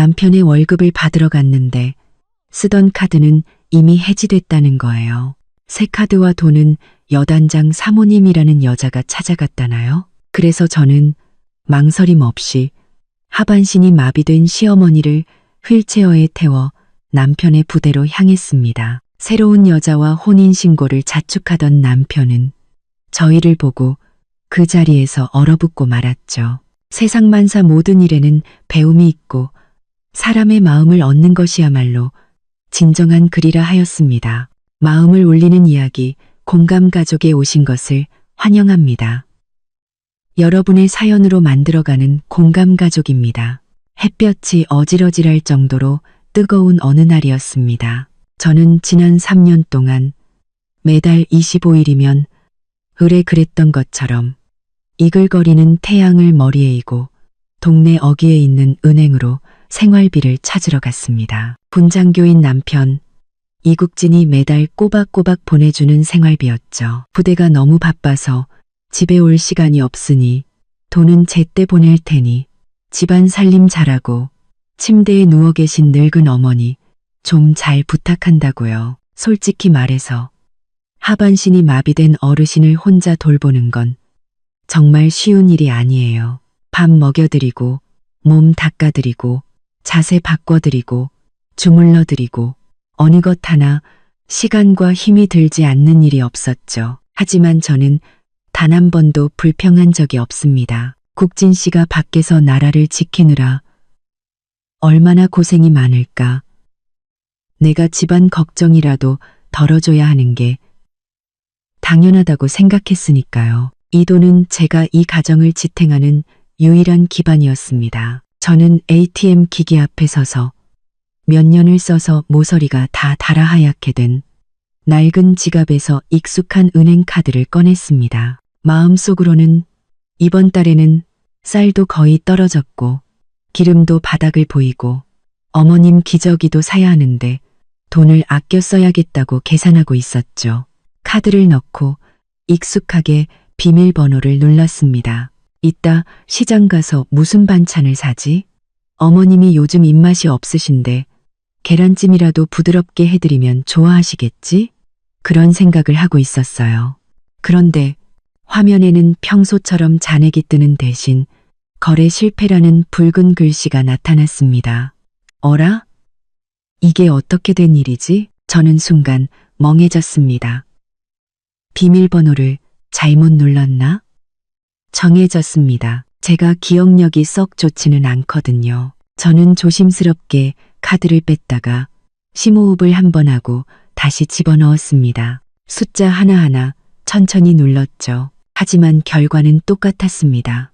남편의 월급을 받으러 갔는데 쓰던 카드는 이미 해지됐다는 거예요. 새 카드와 돈은 여단장 사모님이라는 여자가 찾아갔다나요? 그래서 저는 망설임 없이 하반신이 마비된 시어머니를 휠체어에 태워 남편의 부대로 향했습니다. 새로운 여자와 혼인신고를 자축하던 남편은 저희를 보고 그 자리에서 얼어붙고 말았죠. 세상만사 모든 일에는 배움이 있고 사람의 마음을 얻는 것이야말로 진정한 글이라 하였습니다. 마음을 울리는 이야기, 공감가족에 오신 것을 환영합니다. 여러분의 사연으로 만들어가는 공감가족입니다. 햇볕이 어질어질할 정도로 뜨거운 어느 날이었습니다. 저는 지난 3년 동안 매달 25일이면 을에 그랬던 것처럼 이글거리는 태양을 머리에 이고 동네 어귀에 있는 은행으로 생활비를 찾으러 갔습니다. 분장교인 남편, 이국진이 매달 꼬박꼬박 보내주는 생활비였죠. 부대가 너무 바빠서 집에 올 시간이 없으니 돈은 제때 보낼 테니 집안 살림 잘하고 침대에 누워 계신 늙은 어머니 좀 잘 부탁한다고요. 솔직히 말해서 하반신이 마비된 어르신을 혼자 돌보는 건 정말 쉬운 일이 아니에요. 밥 먹여드리고 몸 닦아드리고 자세 바꿔드리고 주물러드리고 어느 것 하나 시간과 힘이 들지 않는 일이 없었죠. 하지만 저는 단 한 번도 불평한 적이 없습니다. 국진 씨가 밖에서 나라를 지키느라 얼마나 고생이 많을까. 내가 집안 걱정이라도 덜어줘야 하는 게 당연하다고 생각했으니까요. 이 돈은 제가 이 가정을 지탱하는 유일한 기반이었습니다. 저는 ATM 기기 앞에 서서 몇 년을 써서 모서리가 다 달아 하얗게 된 낡은 지갑에서 익숙한 은행 카드를 꺼냈습니다. 마음속으로는 이번 달에는 쌀도 거의 떨어졌고 기름도 바닥을 보이고 어머님 기저귀도 사야 하는데 돈을 아껴 써야겠다고 계산하고 있었죠. 카드를 넣고 익숙하게 비밀번호를 눌렀습니다. 이따 시장 가서 무슨 반찬을 사지? 어머님이 요즘 입맛이 없으신데 계란찜이라도 부드럽게 해드리면 좋아하시겠지? 그런 생각을 하고 있었어요. 그런데 화면에는 평소처럼 잔액이 뜨는 대신 거래 실패라는 붉은 글씨가 나타났습니다. 어라? 이게 어떻게 된 일이지? 저는 순간 멍해졌습니다. 비밀번호를 잘못 눌렀나? 정해졌습니다. 제가 기억력이 썩 좋지는 않거든요. 저는 조심스럽게 카드를 뺐다가 심호흡을 한번 하고 다시 집어넣었습니다. 숫자 하나하나 천천히 눌렀죠. 하지만 결과는 똑같았습니다.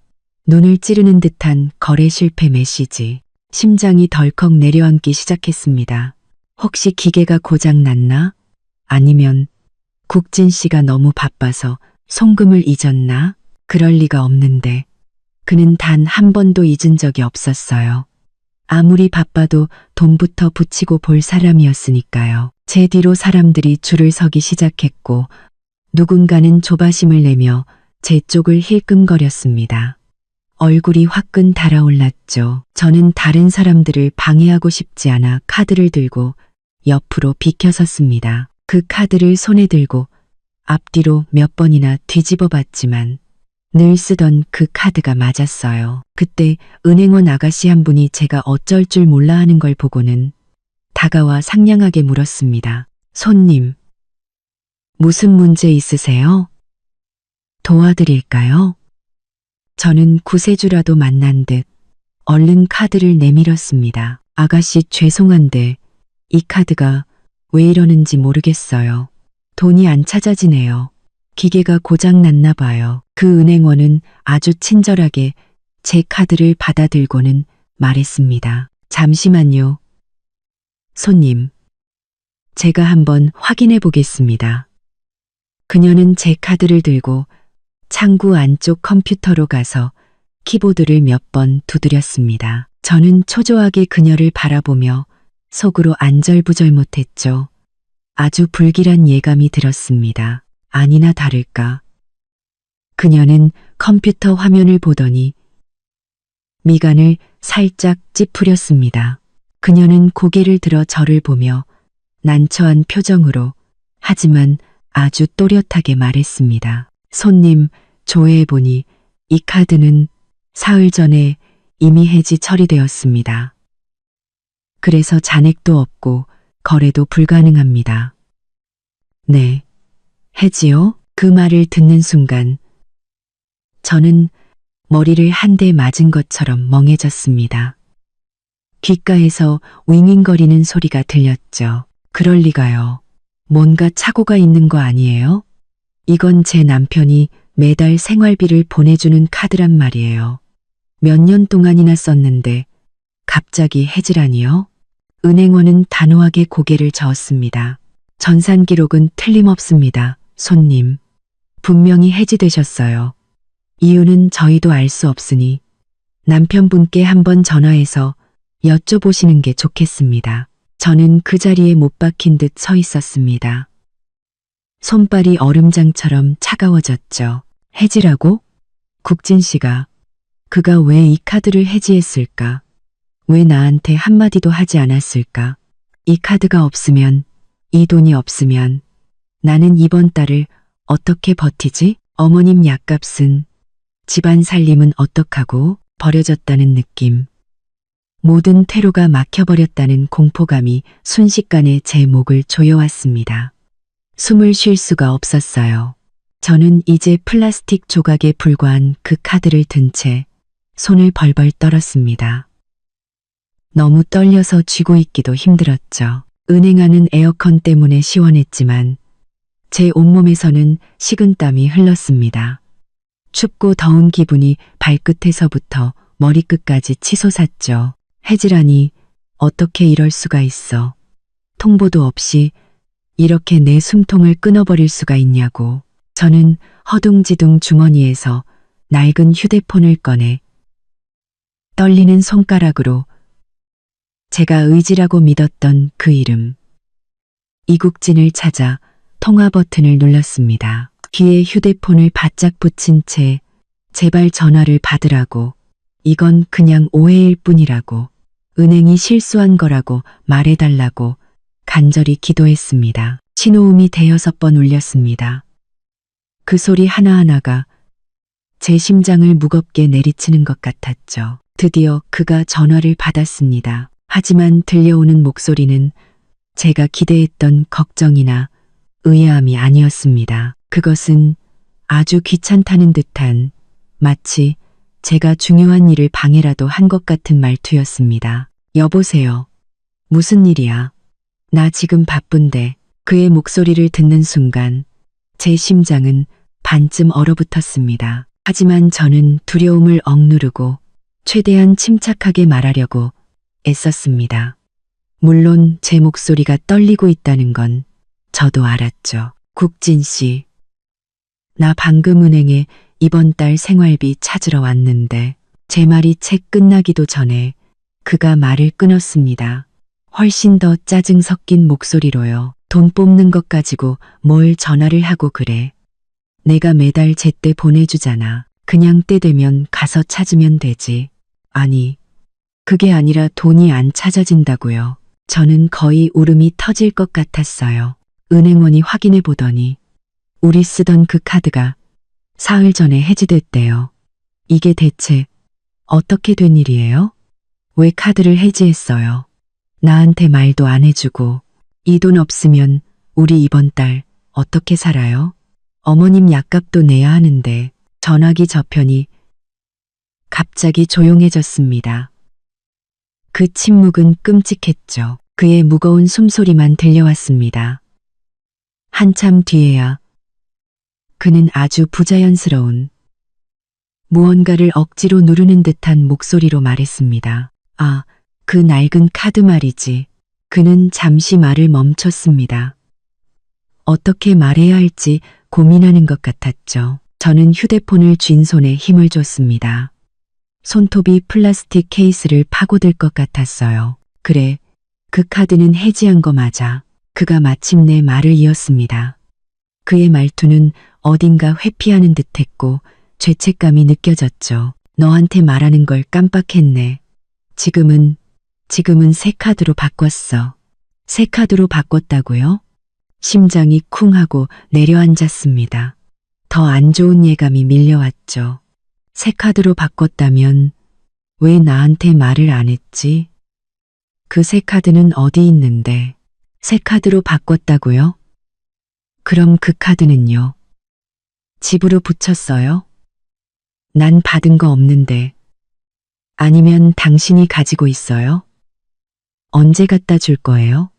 눈을 찌르는 듯한 거래 실패 메시지. 심장이 덜컥 내려앉기 시작했습니다. 혹시 기계가 고장 났나? 아니면 국진 씨가 너무 바빠서 송금을 잊었나? 그럴 리가 없는데 그는 단 한 번도 잊은 적이 없었어요. 아무리 바빠도 돈부터 붙이고 볼 사람이었으니까요. 제 뒤로 사람들이 줄을 서기 시작했고 누군가는 조바심을 내며 제 쪽을 힐끔거렸습니다. 얼굴이 화끈 달아올랐죠. 저는 다른 사람들을 방해하고 싶지 않아 카드를 들고 옆으로 비켜섰습니다. 그 카드를 손에 들고 앞뒤로 몇 번이나 뒤집어 봤지만 늘 쓰던 그 카드가 맞았어요. 그때 은행원 아가씨 한 분이 제가 어쩔 줄 몰라 하는 걸 보고는 다가와 상냥하게 물었습니다. 손님, 무슨 문제 있으세요? 도와드릴까요? 저는 구세주라도 만난 듯 얼른 카드를 내밀었습니다. 아가씨 죄송한데 이 카드가 왜 이러는지 모르겠어요. 돈이 안 찾아지네요. 기계가 고장 났나 봐요. 그 은행원은 아주 친절하게 제 카드를 받아들고는 말했습니다. 잠시만요. 손님, 제가 한번 확인해 보겠습니다. 그녀는 제 카드를 들고 창구 안쪽 컴퓨터로 가서 키보드를 몇 번 두드렸습니다. 저는 초조하게 그녀를 바라보며 속으로 안절부절 못했죠. 아주 불길한 예감이 들었습니다. 아니나 다를까. 그녀는 컴퓨터 화면을 보더니 미간을 살짝 찌푸렸습니다. 그녀는 고개를 들어 저를 보며 난처한 표정으로 하지만 아주 또렷하게 말했습니다. 손님, 조회해보니 이 카드는 사흘 전에 이미 해지 처리되었습니다. 그래서 잔액도 없고 거래도 불가능합니다. 네, 해지요? 그 말을 듣는 순간 저는 머리를 한 대 맞은 것처럼 멍해졌습니다. 귓가에서 윙윙거리는 소리가 들렸죠. 그럴 리가요. 뭔가 착오가 있는 거 아니에요? 이건 제 남편이 매달 생활비를 보내주는 카드란 말이에요. 몇 년 동안이나 썼는데 갑자기 해지라니요? 은행원은 단호하게 고개를 저었습니다. 전산 기록은 틀림없습니다. 손님. 분명히 해지되셨어요. 이유는 저희도 알 수 없으니 남편분께 한번 전화해서 여쭤보시는 게 좋겠습니다. 저는 그 자리에 못 박힌 듯 서 있었습니다. 손발이 얼음장처럼 차가워졌죠. 해지라고? 국진 씨가. 그가 왜 이 카드를 해지했을까? 왜 나한테 한마디도 하지 않았을까? 이 카드가 없으면, 이 돈이 없으면 나는 이번 달을 어떻게 버티지? 어머님 약값은, 집안 살림은 어떡하고? 버려졌다는 느낌. 모든 퇴로가 막혀버렸다는 공포감이 순식간에 제 목을 조여왔습니다. 숨을 쉴 수가 없었어요. 저는 이제 플라스틱 조각에 불과한 그 카드를 든 채 손을 벌벌 떨었습니다. 너무 떨려서 쥐고 있기도 힘들었죠. 은행 안은 에어컨 때문에 시원했지만 제 온몸에서는 식은땀이 흘렀습니다. 춥고 더운 기분이 발끝에서부터 머리끝까지 치솟았죠. 해지라니 어떻게 이럴 수가 있어. 통보도 없이 이렇게 내 숨통을 끊어버릴 수가 있냐고. 저는 허둥지둥 주머니에서 낡은 휴대폰을 꺼내 떨리는 손가락으로 제가 의지라고 믿었던 그 이름 이국진을 찾아 통화 버튼을 눌렀습니다. 귀에 휴대폰을 바짝 붙인 채 제발 전화를 받으라고. 이건 그냥 오해일 뿐이라고. 은행이 실수한 거라고 말해달라고 간절히 기도했습니다. 신호음이 대여섯 번 울렸습니다. 그 소리 하나하나가 제 심장을 무겁게 내리치는 것 같았죠. 드디어 그가 전화를 받았습니다. 하지만 들려오는 목소리는 제가 기대했던 걱정이나 의아함이 아니었습니다. 그것은 아주 귀찮다는 듯한 마치 제가 중요한 일을 방해라도 한 것 같은 말투였습니다. 여보세요. 무슨 일이야? 나 지금 바쁜데. 그의 목소리를 듣는 순간 제 심장은 반쯤 얼어붙었습니다. 하지만 저는 두려움을 억누르고 최대한 침착하게 말하려고 애썼습니다. 물론 제 목소리가 떨리고 있다는 건 저도 알았죠. 국진 씨. 나 방금 은행에 이번 달 생활비 찾으러 왔는데 제 말이 채 끝나기도 전에 그가 말을 끊었습니다. 훨씬 더 짜증 섞인 목소리로요. 돈 뽑는 것 가지고 뭘 전화를 하고 그래. 내가 매달 제때 보내주잖아. 그냥 때 되면 가서 찾으면 되지. 아니, 그게 아니라 돈이 안 찾아진다고요. 저는 거의 울음이 터질 것 같았어요. 은행원이 확인해 보더니 우리 쓰던 그 카드가 사흘 전에 해지됐대요. 이게 대체 어떻게 된 일이에요? 왜 카드를 해지했어요? 나한테 말도 안 해주고. 이 돈 없으면 우리 이번 달 어떻게 살아요? 어머님 약값도 내야 하는데. 전화기 저편이 갑자기 조용해졌습니다. 그 침묵은 끔찍했죠. 그의 무거운 숨소리만 들려왔습니다. 한참 뒤에야 그는 아주 부자연스러운 무언가를 억지로 누르는 듯한 목소리로 말했습니다. 아, 그 낡은 카드 말이지. 그는 잠시 말을 멈췄습니다. 어떻게 말해야 할지 고민하는 것 같았죠. 저는 휴대폰을 쥔 손에 힘을 줬습니다. 손톱이 플라스틱 케이스를 파고들 것 같았어요. 그래, 그 카드는 해지한 거 맞아. 그가 마침내 말을 이었습니다. 그의 말투는 어딘가 회피하는 듯했고 죄책감이 느껴졌죠. 너한테 말하는 걸 깜빡했네. 지금은 새 카드로 바꿨어. 새 카드로 바꿨다고요? 심장이 쿵 하고 내려앉았습니다. 더 안 좋은 예감이 밀려왔죠. 새 카드로 바꿨다면 왜 나한테 말을 안 했지? 그 새 카드는 어디 있는데? 새 카드로 바꿨다고요? 그럼 그 카드는요? 집으로 붙였어요? 난 받은 거 없는데. 아니면 당신이 가지고 있어요? 언제 갖다 줄 거예요?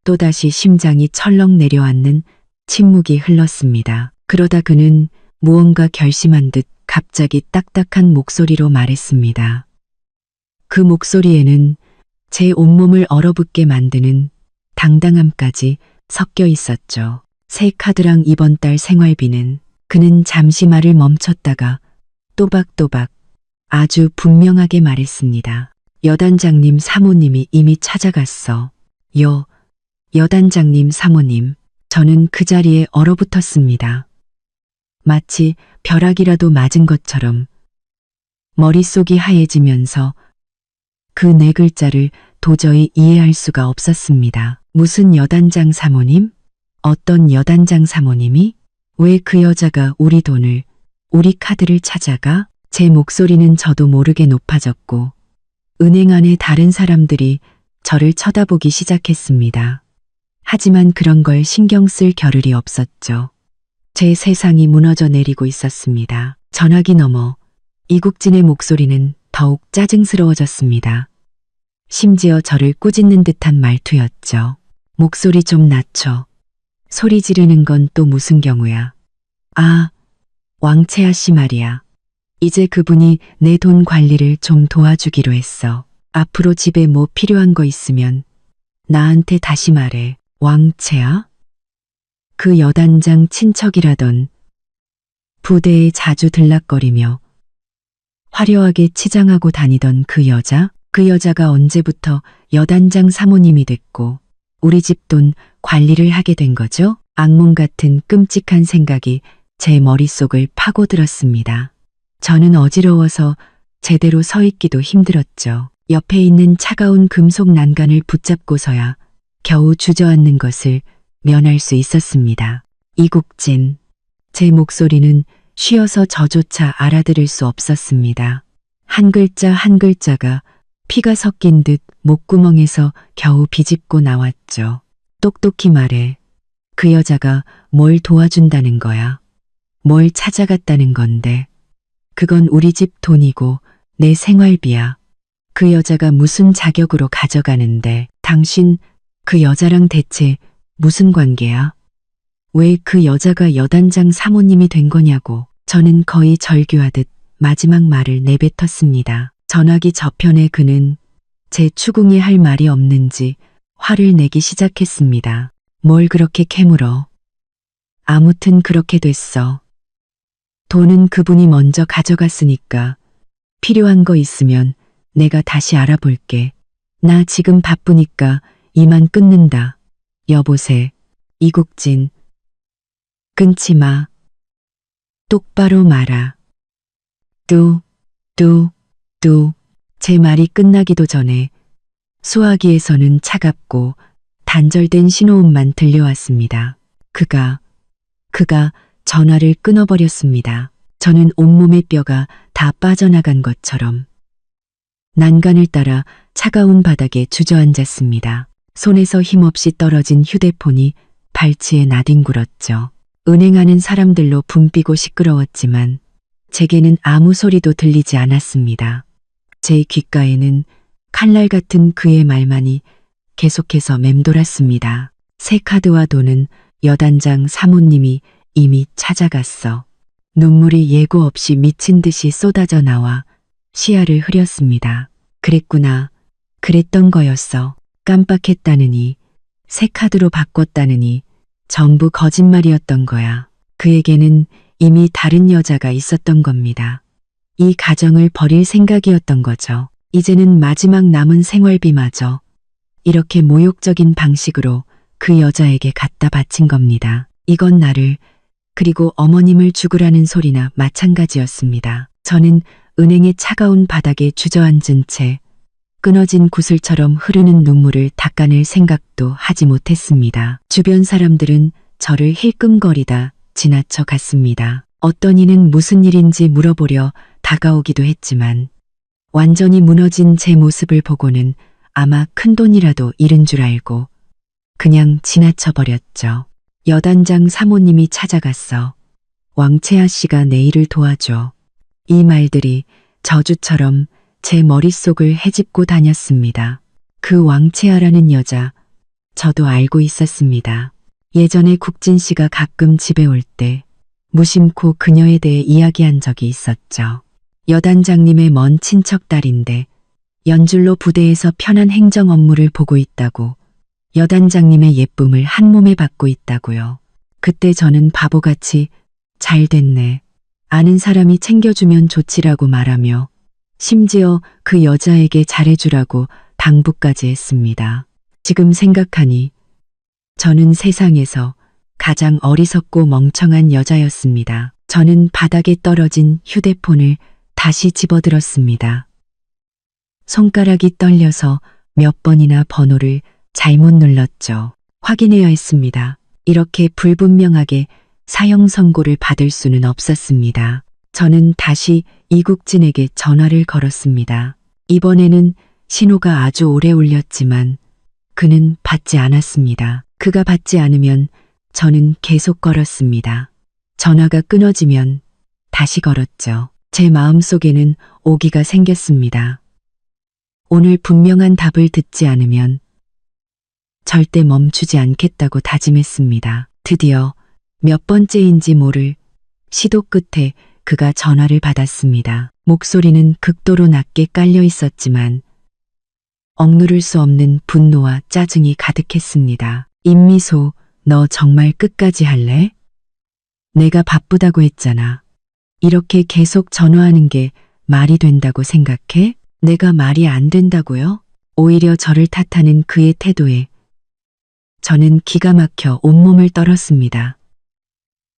또다시 심장이 철렁 내려앉는 침묵이 흘렀습니다. 그러다 그는 무언가 결심한 듯 갑자기 딱딱한 목소리로 말했습니다. 그 목소리에는 제 온몸을 얼어붙게 만드는 당당함까지 섞여 있었죠. 새 카드랑 이번 달 생활비는. 그는 잠시 말을 멈췄다가 또박또박 아주 분명하게 말했습니다. 여단장님 사모님이 이미 찾아갔어. 여단장님 사모님. 저는 그 자리에 얼어붙었습니다. 마치 벼락이라도 맞은 것처럼 머릿속이 하얘지면서 그 네 글자를 도저히 이해할 수가 없었습니다. 무슨 여단장 사모님? 어떤 여단장 사모님이? 왜 그 여자가 우리 돈을, 우리 카드를 찾아가? 제 목소리는 저도 모르게 높아졌고 은행 안에 다른 사람들이 저를 쳐다보기 시작했습니다. 하지만 그런 걸 신경 쓸 겨를이 없었죠. 제 세상이 무너져 내리고 있었습니다. 전화기 너머 이국진의 목소리는 더욱 짜증스러워졌습니다. 심지어 저를 꾸짖는 듯한 말투였죠. 목소리 좀 낮춰. 소리 지르는 건 또 무슨 경우야. 아, 왕채아 씨 말이야. 이제 그분이 내 돈 관리를 좀 도와주기로 했어. 앞으로 집에 뭐 필요한 거 있으면 나한테 다시 말해. 왕채아? 그 여단장 친척이라던 부대에 자주 들락거리며 화려하게 치장하고 다니던 그 여자가 언제부터 여단장 사모님이 됐고 우리 집 돈 관리를 하게 된 거죠? 악몽 같은 끔찍한 생각이 제 머릿속을 파고들었습니다. 저는 어지러워서 제대로 서 있기도 힘들었죠. 옆에 있는 차가운 금속 난간을 붙잡고서야 겨우 주저앉는 것을 면할 수 있었습니다. 이국진. 제 목소리는 쉬어서 저조차 알아들을 수 없었습니다. 한 글자 한 글자가 피가 섞인 듯 목구멍에서 겨우 비집고 나왔죠. 똑똑히 말해. 그 여자가 뭘 도와준다는 거야. 뭘 찾아갔다는 건데. 그건 우리 집 돈이고 내 생활비야. 그 여자가 무슨 자격으로 가져가는데 당신 그 여자랑 대체 무슨 관계야? 왜 그 여자가 여단장 사모님이 된 거냐고. 저는 거의 절규하듯 마지막 말을 내뱉었습니다. 전화기 저편에 그는 제 추궁이 할 말이 없는지 화를 내기 시작했습니다. 뭘 그렇게 캐물어. 아무튼 그렇게 됐어. 돈은 그분이 먼저 가져갔으니까 필요한 거 있으면 내가 다시 알아볼게. 나 지금 바쁘니까 이만 끊는다. 여보세. 이국진. 끊지 마. 똑바로 말아. 제 말이 끝나기도 전에 수화기에서는 차갑고 단절된 신호음만 들려왔습니다. 그가 전화를 끊어버렸습니다. 저는 온몸의 뼈가 다 빠져나간 것처럼 난간을 따라 차가운 바닥에 주저앉았습니다. 손에서 힘없이 떨어진 휴대폰이 발치에 나뒹굴었죠. 은행하는 사람들로 붐비고 시끄러웠지만 제게는 아무 소리도 들리지 않았습니다. 제 귓가에는 칼날 같은 그의 말만이 계속해서 맴돌았습니다. 새 카드와 돈은 여단장 사모님이 이미 찾아갔어. 눈물이 예고 없이 미친 듯이 쏟아져 나와 시야를 흐렸습니다. 그랬구나. 그랬던 거였어. 깜빡했다느니, 새 카드로 바꿨다느니 전부 거짓말이었던 거야. 그에게는 이미 다른 여자가 있었던 겁니다. 이 가정을 버릴 생각이었던 거죠. 이제는 마지막 남은 생활비마저 이렇게 모욕적인 방식으로 그 여자에게 갖다 바친 겁니다. 이건 나를 그리고 어머님을 죽으라는 소리나 마찬가지였습니다. 저는 은행의 차가운 바닥에 주저앉은 채 끊어진 구슬처럼 흐르는 눈물을 닦아낼 생각도 하지 못했습니다. 주변 사람들은 저를 힐끔거리다 지나쳐 갔습니다. 어떤 이는 무슨 일인지 물어보려 다가오기도 했지만 완전히 무너진 제 모습을 보고는 아마 큰돈이라도 잃은 줄 알고 그냥 지나쳐 버렸죠. 여단장 사모님이 찾아갔어. 왕채아 씨가 내 일을 도와줘. 이 말들이 저주처럼 제 머릿속을 헤집고 다녔습니다. 그 왕채아라는 여자, 저도 알고 있었습니다. 예전에 국진 씨가 가끔 집에 올 때 무심코 그녀에 대해 이야기한 적이 있었죠. 여단장님의 먼 친척 딸인데 연줄로 부대에서 편한 행정 업무를 보고 있다고, 여단장님의 예쁨을 한 몸에 받고 있다고요. 그때 저는 바보같이 잘 됐네. 아는 사람이 챙겨주면 좋지라고 말하며 심지어 그 여자에게 잘해주라고 당부까지 했습니다. 지금 생각하니 저는 세상에서 가장 어리석고 멍청한 여자였습니다. 저는 바닥에 떨어진 휴대폰을 다시 집어들었습니다. 손가락이 떨려서 몇 번이나 번호를 잘못 눌렀죠. 확인해야 했습니다. 이렇게 불분명하게 사형 선고를 받을 수는 없었습니다. 저는 다시 이국진에게 전화를 걸었습니다. 이번에는 신호가 아주 오래 울렸지만 그는 받지 않았습니다. 그가 받지 않으면 저는 계속 걸었습니다. 전화가 끊어지면 다시 걸었죠. 제 마음속에는 오기가 생겼습니다. 오늘 분명한 답을 듣지 않으면 절대 멈추지 않겠다고 다짐했습니다. 드디어 몇 번째인지 모를 시도 끝에 그가 전화를 받았습니다. 목소리는 극도로 낮게 깔려 있었지만 억누를 수 없는 분노와 짜증이 가득했습니다. 임미소, 너 정말 끝까지 할래? 내가 바쁘다고 했잖아. 이렇게 계속 전화하는 게 말이 된다고 생각해? 내가 말이 안 된다고요? 오히려 저를 탓하는 그의 태도에 저는 기가 막혀 온몸을 떨었습니다.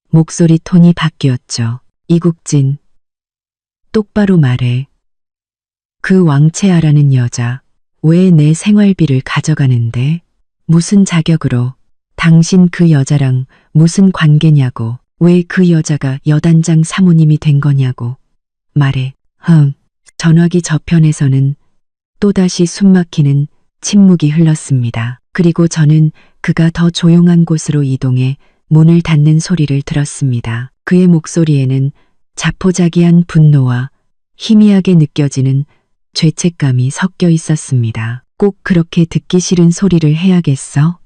목소리 톤이 바뀌었죠. 이국진, 똑바로 말해. 그 왕채아라는 여자, 왜 내 생활비를 가져가는데? 무슨 자격으로? 당신 그 여자랑 무슨 관계냐고? 왜 그 여자가 여단장 사모님이 된 거냐고? 말해. 전화기 저편에서는 또다시 숨막히는 침묵이 흘렀습니다. 그리고 저는 그가 더 조용한 곳으로 이동해 문을 닫는 소리를 들었습니다. 그의 목소리에는 자포자기한 분노와 희미하게 느껴지는 죄책감이 섞여 있었습니다. 꼭 그렇게 듣기 싫은 소리를 해야겠어?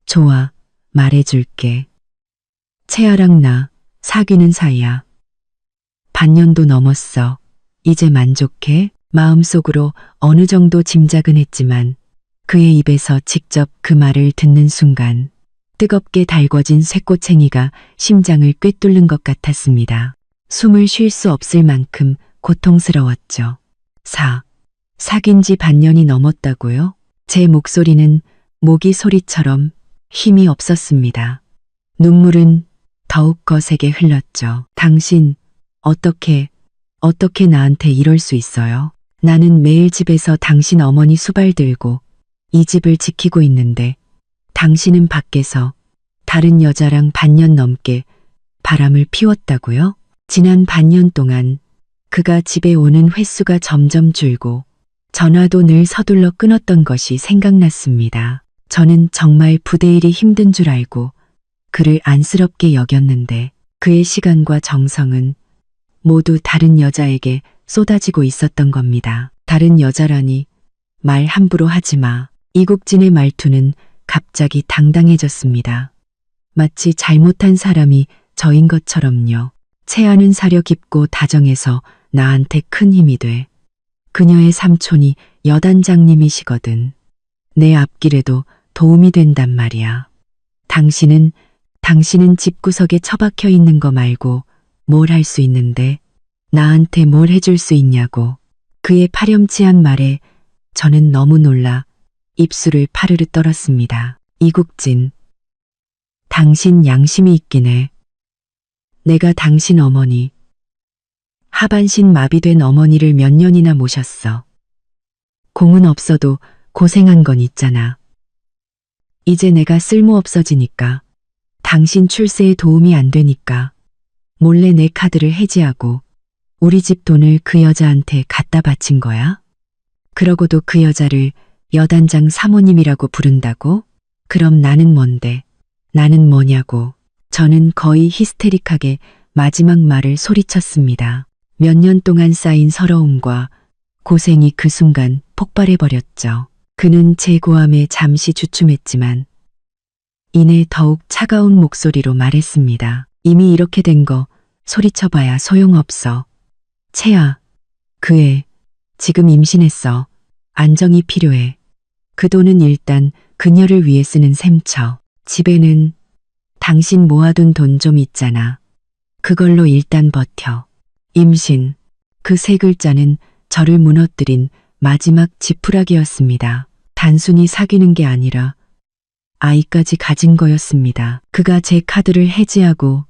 좋아, 말해줄게. 채아랑 나 사귀는 사이야. 반년도 넘었어. 이제 만족해? 마음속으로 어느 정도 짐작은 했지만 그의 입에서 직접 그 말을 듣는 순간 뜨겁게 달궈진 쇠꼬챙이가 심장을 꿰뚫는 것 같았습니다. 숨을 쉴 수 없을 만큼 고통스러웠죠. 사귄 지 반년이 넘었다고요? 제 목소리는 모기 소리처럼 힘이 없었습니다. 눈물은 더욱 거세게 흘렀죠. 당신, 어떻게 나한테 이럴 수 있어요? 나는 매일 집에서 당신 어머니 수발 들고 이 집을 지키고 있는데 당신은 밖에서 다른 여자랑 반년 넘게 바람을 피웠다고요? 지난 반년 동안 그가 집에 오는 횟수가 점점 줄고 전화도 늘 서둘러 끊었던 것이 생각났습니다. 저는 정말 부대 일이 힘든 줄 알고 그를 안쓰럽게 여겼는데 그의 시간과 정성은 모두 다른 여자에게 쏟아지고 있었던 겁니다. 다른 여자라니 말 함부로 하지 마. 이국진의 말투는 갑자기 당당해졌습니다. 마치 잘못한 사람이 저인 것처럼요. 채아는 사려 깊고 다정해서 나한테 큰 힘이 돼. 그녀의 삼촌이 여단장님이시거든. 내 앞길에도 도움이 된단 말이야. 당신은 집구석에 처박혀 있는 거 말고 뭘 할 수 있는데 나한테 뭘 해줄 수 있냐고. 그의 파렴치한 말에 저는 너무 놀라 입술을 파르르 떨었습니다. 이국진, 당신 양심이 있긴 해. 내가 당신 어머니 하반신 마비된 어머니를 몇 년이나 모셨어. 공은 없어도 고생한 건 있잖아. 이제 내가 쓸모없어지니까, 당신 출세에 도움이 안 되니까 몰래 내 카드를 해지하고 우리 집 돈을 그 여자한테 갖다 바친 거야? 그러고도 그 여자를 여단장 사모님이라고 부른다고? 그럼 나는 뭔데? 나는 뭐냐고. 저는 거의 히스테릭하게 마지막 말을 소리쳤습니다. 몇 년 동안 쌓인 서러움과 고생이 그 순간 폭발해버렸죠. 그는 제 고함에 잠시 주춤했지만 이내 더욱 차가운 목소리로 말했습니다. 이미 이렇게 된 거 소리쳐봐야 소용없어. 채아, 그 애 지금 임신했어. 안정이 필요해. 그 돈은 일단 그녀를 위해 쓰는 셈쳐. 집에는 당신 모아둔 돈 좀 있잖아. 그걸로 일단 버텨. 임신. 그 세 글자는 저를 무너뜨린 마지막 지푸라기였습니다. 단순히 사귀는 게 아니라 아이까지 가진 거였습니다. 그가 제 카드를 해지하고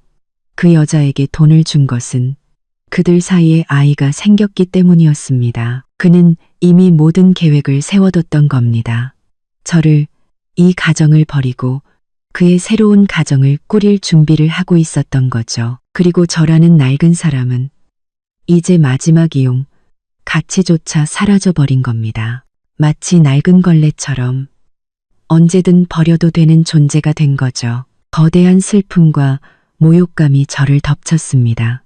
그 여자에게 돈을 준 것은 그들 사이에 아이가 생겼기 때문이었습니다. 그는 이미 모든 계획을 세워뒀던 겁니다. 저를, 이 가정을 버리고 그의 새로운 가정을 꾸릴 준비를 하고 있었던 거죠. 그리고 저라는 낡은 사람은 이제 마지막 이용, 가치조차 사라져버린 겁니다. 마치 낡은 걸레처럼 언제든 버려도 되는 존재가 된 거죠. 거대한 슬픔과 모욕감이 저를 덮쳤습니다.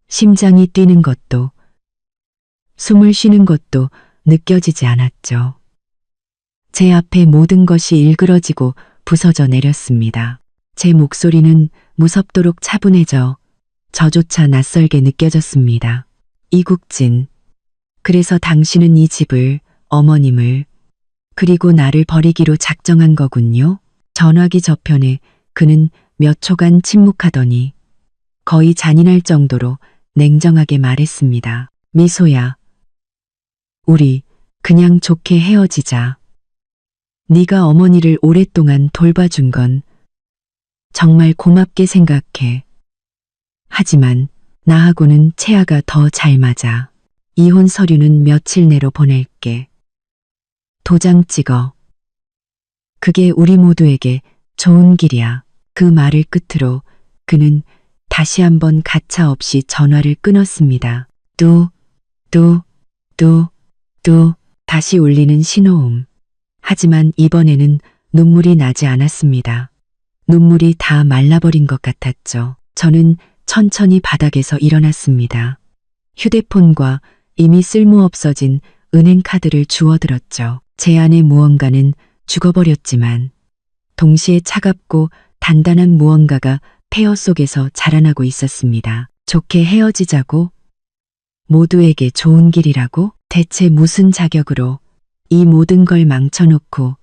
심장이 뛰는 것도, 숨을 쉬는 것도 느껴지지 않았죠. 제 앞에 모든 것이 일그러지고 부서져 내렸습니다. 제 목소리는 무섭도록 차분해져 저조차 낯설게 느껴졌습니다. 이국진, 그래서 당신은 이 집을, 어머님을, 그리고 나를 버리기로 작정한 거군요. 전화기 저편에 그는 몇 초간 침묵하더니 거의 잔인할 정도로 냉정하게 말했습니다. 미소야, 우리 그냥 좋게 헤어지자. 네가 어머니를 오랫동안 돌봐준 건 정말 고맙게 생각해. 하지만 나하고는 채아가 더 잘 맞아. 이혼 서류는 며칠 내로 보낼게. 도장 찍어. 그게 우리 모두에게 좋은 길이야. 그 말을 끝으로 그는 다시 한번 가차없이 전화를 끊었습니다. 뚜 다시 울리는 신호음. 하지만 이번에는 눈물이 나지 않았습니다. 눈물이 다 말라버린 것 같았죠. 저는 천천히 바닥에서 일어났습니다. 휴대폰과 이미 쓸모없어진 은행 카드를 주워들었죠. 제 안의 무언가는 죽어버렸지만 동시에 차갑고 단단한 무언가가 폐허 속에서 자라나고 있었습니다. 좋게 헤어지자고? 모두에게 좋은 길이라고? 대체 무슨 자격으로 이 모든 걸 망쳐놓고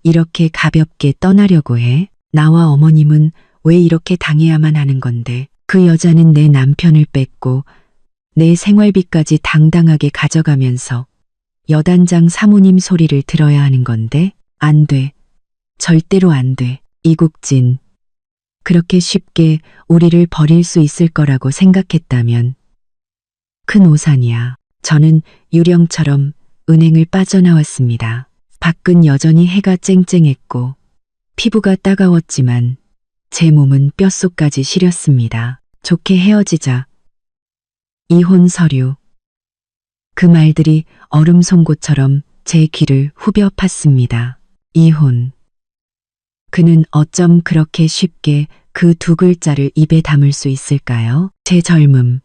이렇게 가볍게 떠나려고 해? 나와 어머님은 왜 이렇게 당해야만 하는 건데? 그 여자는 내 남편을 뺏고 내 생활비까지 당당하게 가져가면서 여단장 사모님 소리를 들어야 하는 건데? 안 돼. 절대로 안 돼. 이국진. 그렇게 쉽게 우리를 버릴 수 있을 거라고 생각했다면 큰 오산이야. 저는 유령처럼 은행을 빠져나왔습니다. 밖은 여전히 해가 쨍쨍했고 피부가 따가웠지만 제 몸은 뼛속까지 시렸습니다. 좋게 헤어지자. 이혼 서류. 그 말들이 얼음 송곳처럼 제 귀를 후벼 팠습니다. 이혼. 그는 어쩜 그렇게 쉽게 그 두 글자를 입에 담을 수 있을까요? 제 젊음,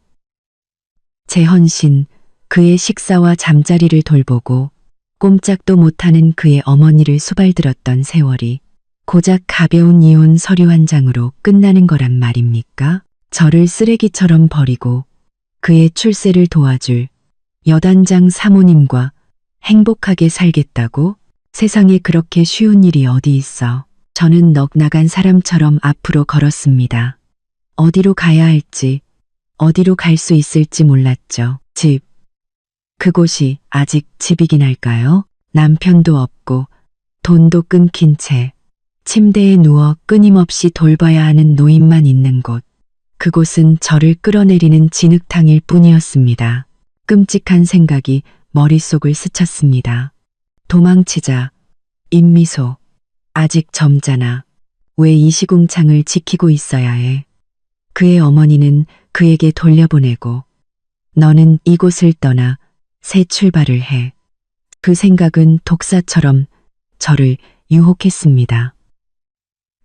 제 헌신, 그의 식사와 잠자리를 돌보고 꼼짝도 못하는 그의 어머니를 수발들었던 세월이 고작 가벼운 이혼 서류 한 장으로 끝나는 거란 말입니까? 저를 쓰레기처럼 버리고 그의 출세를 도와줄 여단장 사모님과 행복하게 살겠다고? 세상에 그렇게 쉬운 일이 어디 있어. 저는 넋 나간 사람처럼 앞으로 걸었습니다. 어디로 가야 할지, 어디로 갈 수 있을지 몰랐죠. 집. 그곳이 아직 집이긴 할까요? 남편도 없고 돈도 끊긴 채 침대에 누워 끊임없이 돌봐야 하는 노인만 있는 곳. 그곳은 저를 끌어내리는 진흙탕일 뿐이었습니다. 끔찍한 생각이 머릿속을 스쳤습니다. 도망치자. 임미소. 아직 젊잖아. 왜 이 시궁창을 지키고 있어야 해? 그의 어머니는 그에게 돌려보내고 너는 이곳을 떠나 새 출발을 해. 그 생각은 독사처럼 저를 유혹했습니다.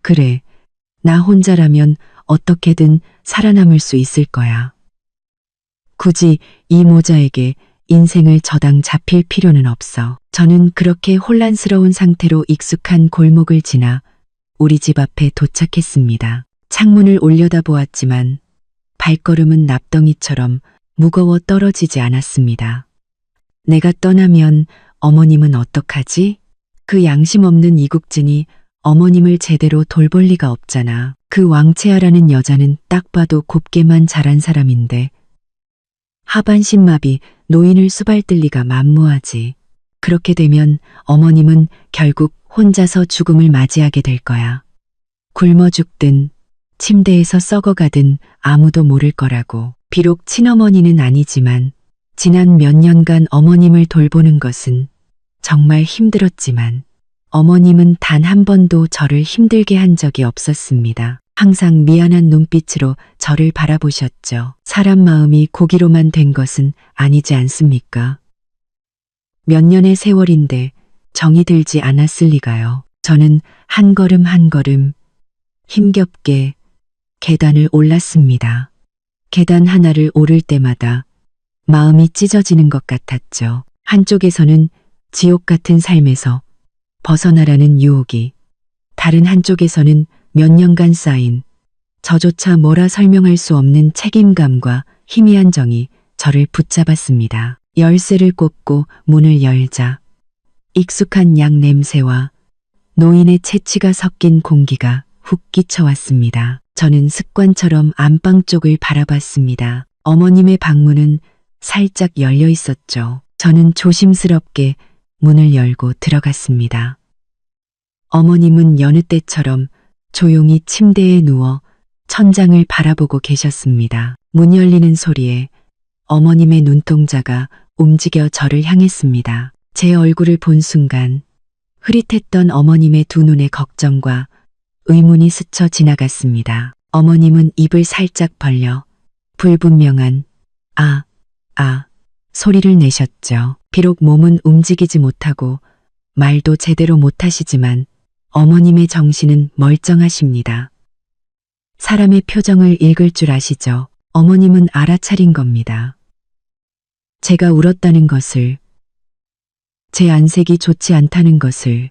그래, 나 혼자라면 어떻게든 살아남을 수 있을 거야. 굳이 이 모자에게 인생을 저당 잡힐 필요는 없어. 저는 그렇게 혼란스러운 상태로 익숙한 골목을 지나 우리 집 앞에 도착했습니다. 창문을 올려다보았지만 발걸음은 납덩이처럼 무거워 떨어지지 않았습니다. 내가 떠나면 어머님은 어떡하지? 그 양심 없는 이국진이 어머님을 제대로 돌볼 리가 없잖아. 그 왕채아라는 여자는 딱 봐도 곱게만 자란 사람인데 하반신마비 노인을 수발뜰 리가 만무하지. 그렇게 되면 어머님은 결국 혼자서 죽음을 맞이하게 될 거야. 굶어 죽든 침대에서 썩어가든 아무도 모를 거라고. 비록 친어머니는 아니지만 지난 몇 년간 어머님을 돌보는 것은 정말 힘들었지만 어머님은 단 한 번도 저를 힘들게 한 적이 없었습니다. 항상 미안한 눈빛으로 저를 바라보셨죠. 사람 마음이 고기로만 된 것은 아니지 않습니까? 몇 년의 세월인데 정이 들지 않았을 리가요. 저는 한 걸음 한 걸음 힘겹게 계단을 올랐습니다. 계단 하나를 오를 때마다 마음이 찢어지는 것 같았죠. 한쪽에서는 지옥 같은 삶에서 벗어나라는 유혹이, 다른 한쪽에서는 몇 년간 쌓인 저조차 뭐라 설명할 수 없는 책임감과 희미한 정이 저를 붙잡았습니다. 열쇠를 꽂고 문을 열자 익숙한 약 냄새와 노인의 채취가 섞인 공기가 훅 끼쳐왔습니다. 저는 습관처럼 안방 쪽을 바라봤습니다. 어머님의 방문은 살짝 열려 있었죠. 저는 조심스럽게 문을 열고 들어갔습니다. 어머님은 여느 때처럼 조용히 침대에 누워 천장을 바라보고 계셨습니다. 문 열리는 소리에 어머님의 눈동자가 움직여 저를 향했습니다. 제 얼굴을 본 순간 흐릿했던 어머님의 두 눈에 걱정과 의문이 스쳐 지나갔습니다. 어머님은 입을 살짝 벌려 불분명한 아 소리를 내셨죠. 비록 몸은 움직이지 못하고 말도 제대로 못하시지만 어머님의 정신은 멀쩡하십니다. 사람의 표정을 읽을 줄 아시죠? 어머님은 알아차린 겁니다. 제가 울었다는 것을, 제 안색이 좋지 않다는 것을,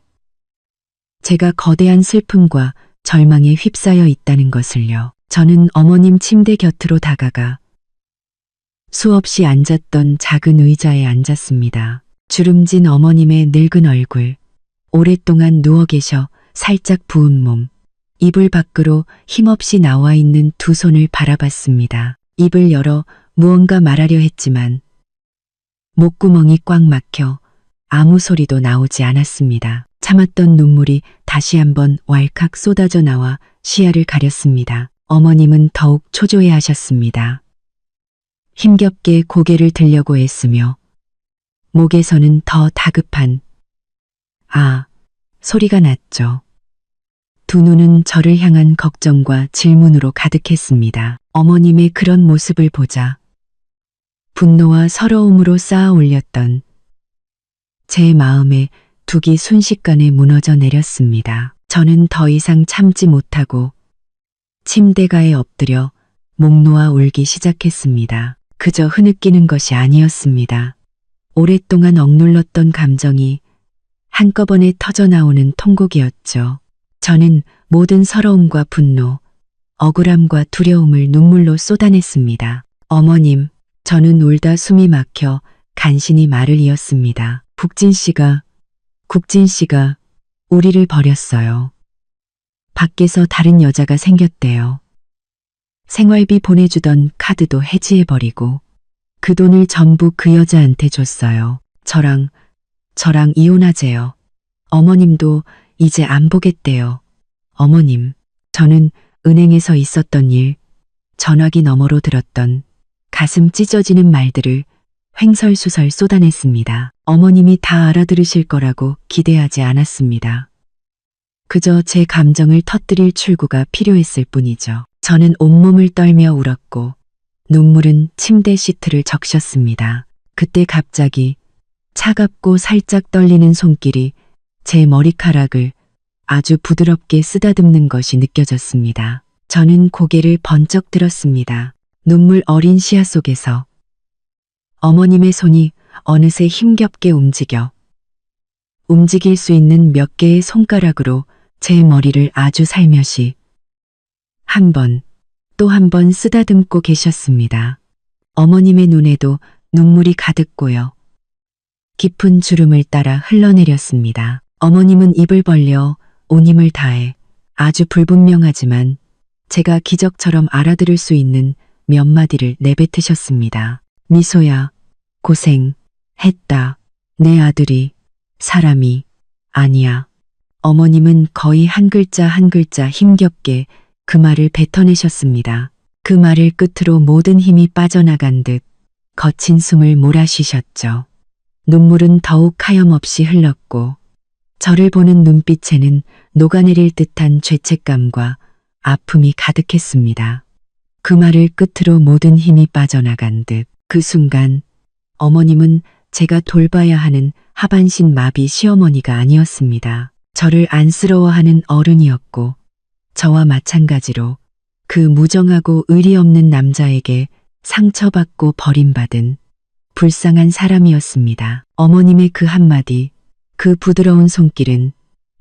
제가 거대한 슬픔과 절망에 휩싸여 있다는 것을요. 저는 어머님 침대 곁으로 다가가 수없이 앉았던 작은 의자에 앉았습니다. 주름진 어머님의 늙은 얼굴, 오랫동안 누워 계셔 살짝 부은 몸, 이불 밖으로 힘없이 나와 있는 두 손을 바라봤습니다. 입을 열어 무언가 말하려 했지만 목구멍이 꽉 막혀 아무 소리도 나오지 않았습니다. 참았던 눈물이 다시 한번 왈칵 쏟아져 나와 시야를 가렸습니다. 어머님은 더욱 초조해 하셨습니다. 힘겹게 고개를 들려고 했으며 목에서는 더 다급한 아 소리가 났죠. 두 눈은 저를 향한 걱정과 질문으로 가득했습니다. 어머님의 그런 모습을 보자 분노와 서러움으로 쌓아 올렸던 제 마음의 둑이 순식간에 무너져 내렸습니다. 저는 더 이상 참지 못하고 침대가에 엎드려 목 놓아 울기 시작했습니다. 그저 흐느끼는 것이 아니었습니다. 오랫동안 억눌렀던 감정이 한꺼번에 터져나오는 통곡이었죠. 저는 모든 서러움과 분노, 억울함과 두려움을 눈물로 쏟아냈습니다. 어머님, 저는 울다 숨이 막혀 간신히 말을 이었습니다. 국진 씨가 우리를 버렸어요. 밖에서 다른 여자가 생겼대요. 생활비 보내주던 카드도 해지해버리고 그 돈을 전부 그 여자한테 줬어요. 저랑 이혼하재요. 어머님도 이제 안 보겠대요. 어머님, 저는 은행에서 있었던 일, 전화기 너머로 들었던 가슴 찢어지는 말들을 횡설수설 쏟아냈습니다. 어머님이 다 알아들으실 거라고 기대하지 않았습니다. 그저 제 감정을 터뜨릴 출구가 필요했을 뿐이죠. 저는 온몸을 떨며 울었고 눈물은 침대 시트를 적셨습니다. 그때 갑자기 차갑고 살짝 떨리는 손길이 제 머리카락을 아주 부드럽게 쓰다듬는 것이 느껴졌습니다. 저는 고개를 번쩍 들었습니다. 눈물 어린 시야 속에서 어머님의 손이 어느새 힘겹게 움직일 수 있는 몇 개의 손가락으로 제 머리를 아주 살며시 한 번, 또 한 번 쓰다듬고 계셨습니다. 어머님의 눈에도 눈물이 가득 고여 깊은 주름을 따라 흘러내렸습니다. 어머님은 입을 벌려 온 힘을 다해 아주 불분명하지만 제가 기적처럼 알아들을 수 있는 몇 마디를 내뱉으셨습니다. 미소야, 고생했다. 내 아들이 사람이 아니야. 어머님은 거의 한 글자 한 글자 힘겹게 그 말을 뱉어내셨습니다. 그 말을 끝으로 모든 힘이 빠져나간 듯 거친 숨을 몰아쉬셨죠. 눈물은 더욱 하염없이 흘렀고 저를 보는 눈빛에는 녹아내릴 듯한 죄책감과 아픔이 가득했습니다. 그 말을 끝으로 모든 힘이 빠져나간 듯 그 순간 어머님은 제가 돌봐야 하는 하반신 마비 시어머니가 아니었습니다. 저를 안쓰러워하는 어른이었고 저와 마찬가지로 그 무정하고 의리 없는 남자에게 상처받고 버림받은 불쌍한 사람이었습니다. 어머님의 그 한마디, 그 부드러운 손길은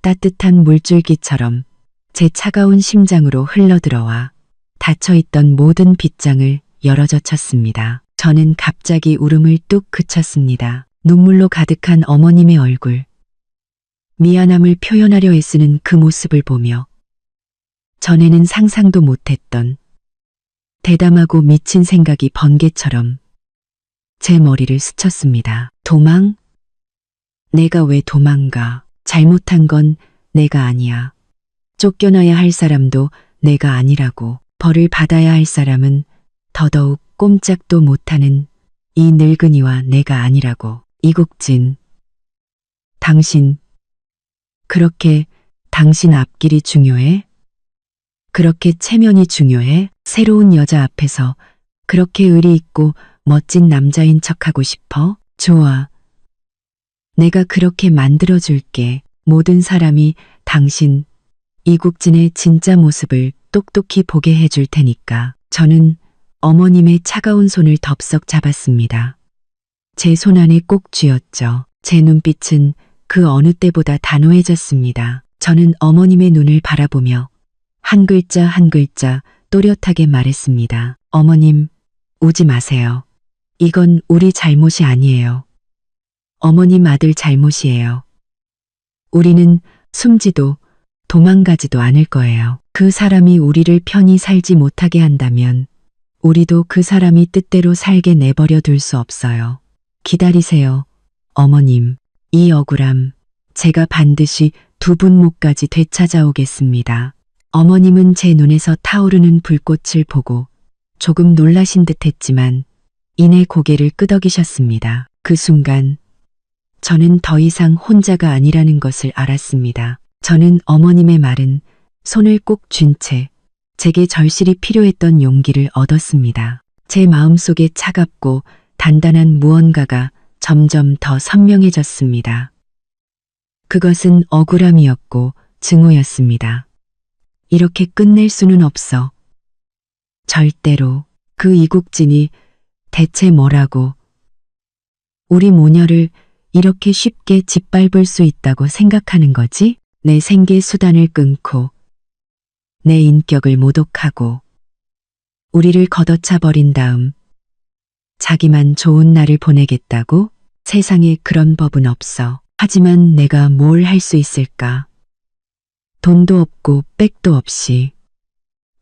따뜻한 물줄기처럼 제 차가운 심장으로 흘러들어와 닫혀있던 모든 빗장을 열어젖혔습니다. 저는 갑자기 울음을 뚝 그쳤습니다. 눈물로 가득한 어머님의 얼굴, 미안함을 표현하려 애쓰는 그 모습을 보며 전에는 상상도 못했던 대담하고 미친 생각이 번개처럼 제 머리를 스쳤습니다. 도망? 내가 왜 도망가? 잘못한 건 내가 아니야. 쫓겨나야 할 사람도 내가 아니라고. 벌을 받아야 할 사람은 더더욱 꼼짝도 못하는 이 늙은이와 내가 아니라고. 이국진, 당신, 그렇게 당신 앞길이 중요해? 그렇게 체면이 중요해? 새로운 여자 앞에서 그렇게 의리 있고 멋진 남자인 척하고 싶어? 좋아. 내가 그렇게 만들어줄게. 모든 사람이 당신, 이국진의 진짜 모습을 똑똑히 보게 해줄 테니까. 저는 어머님의 차가운 손을 덥석 잡았습니다. 제 손 안에 꼭 쥐었죠. 제 눈빛은 그 어느 때보다 단호해졌습니다. 저는 어머님의 눈을 바라보며 한 글자 한 글자 또렷하게 말했습니다. 어머님, 우지 마세요. 이건 우리 잘못이 아니에요. 어머님 아들 잘못이에요. 우리는 숨지도 도망가지도 않을 거예요. 그 사람이 우리를 편히 살지 못하게 한다면 우리도 그 사람이 뜻대로 살게 내버려 둘 수 없어요. 기다리세요, 어머님. 이 억울함, 제가 반드시 두 분 목까지 되찾아오겠습니다. 어머님은 제 눈에서 타오르는 불꽃을 보고 조금 놀라신 듯 했지만 이내 고개를 끄덕이셨습니다. 그 순간 저는 더 이상 혼자가 아니라는 것을 알았습니다. 저는 어머님의 말은 손을 꼭 쥔 채 제게 절실히 필요했던 용기를 얻었습니다. 제 마음속에 차갑고 단단한 무언가가 점점 더 선명해졌습니다. 그것은 억울함이었고 증오였습니다. 이렇게 끝낼 수는 없어. 절대로. 그 이국진이 대체 뭐라고 우리 모녀를 이렇게 쉽게 짓밟을 수 있다고 생각하는 거지? 내 생계 수단을 끊고 내 인격을 모독하고 우리를 걷어차 버린 다음 자기만 좋은 날을 보내겠다고? 세상에 그런 법은 없어. 하지만 내가 뭘 할 수 있을까? 돈도 없고 백도 없이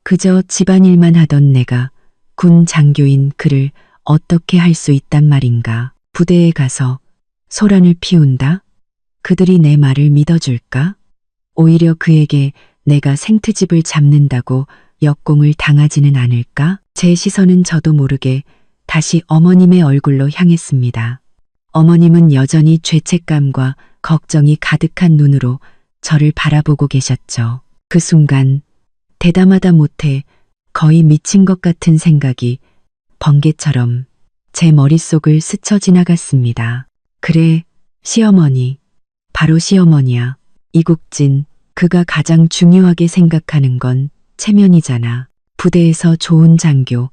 그저 집안일만 하던 내가 군 장교인 그를 어떻게 할 수 있단 말인가? 부대에 가서 소란을 피운다? 그들이 내 말을 믿어줄까? 오히려 그에게 내가 생트집을 잡는다고 역공을 당하지는 않을까? 제 시선은 저도 모르게 다시 어머님의 얼굴로 향했습니다. 어머님은 여전히 죄책감과 걱정이 가득한 눈으로 저를 바라보고 계셨죠. 그 순간 대담하다 못해 거의 미친 것 같은 생각이 번개처럼 제 머릿속을 스쳐 지나갔습니다. 그래, 시어머니. 바로 시어머니야. 이국진, 그가 가장 중요하게 생각하는 건 체면이잖아. 부대에서 좋은 장교,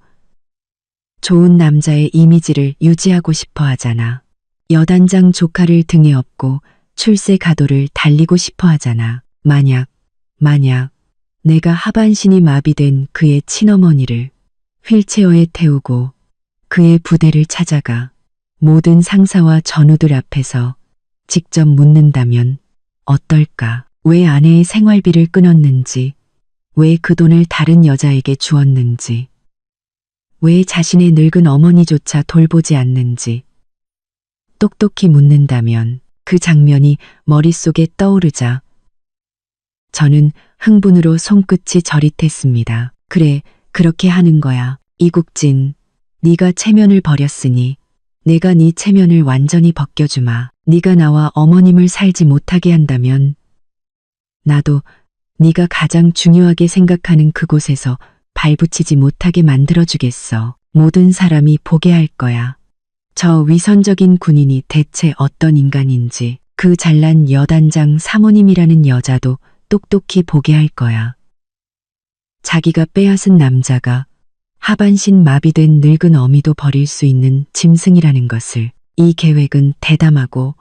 좋은 남자의 이미지를 유지하고 싶어 하잖아. 여단장 조카를 등에 업고 출세 가도를 달리고 싶어 하잖아. 만약 내가 하반신이 마비된 그의 친어머니를 휠체어에 태우고 그의 부대를 찾아가 모든 상사와 전우들 앞에서 직접 묻는다면 어떨까? 왜 아내의 생활비를 끊었는지, 왜 그 돈을 다른 여자에게 주었는지, 왜 자신의 늙은 어머니조차 돌보지 않는지 똑똑히 묻는다면 그 장면이 머릿속에 떠오르자 저는 흥분으로 손끝이 저릿했습니다. 그래, 그렇게 하는 거야. 이국진, 네가 체면을 버렸으니 내가 네 체면을 완전히 벗겨주마. 네가 나와 어머님을 살지 못하게 한다면 나도 네가 가장 중요하게 생각하는 그곳에서 발붙이지 못하게 만들어주겠어. 모든 사람이 보게 할 거야. 저 위선적인 군인이 대체 어떤 인간인지, 그 잘난 여단장 사모님이라는 여자도 똑똑히 보게 할 거야. 자기가 빼앗은 남자가 하반신 마비된 늙은 어미도 버릴 수 있는 짐승이라는 것을. 이 계획은 대담하고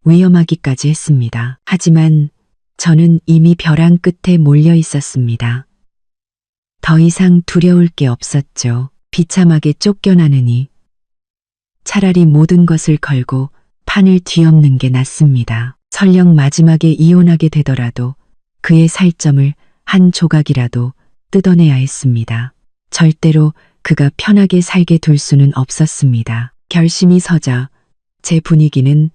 위험하기까지 했습니다. 하지만 저는 이미 벼랑 끝에 몰려 있었습니다. 더 이상 두려울 게 없었죠. 비참하게 쫓겨나느니 차라리 모든 것을 걸고 판을 뒤엎는 게 낫습니다. 설령 마지막에 이혼하게 되더라도 그의 살점을 한 조각이라도 뜯어내야 했습니다. 절대로 그가 편하게 살게 둘 수는 없었습니다. 결심이 서자 제 분위기는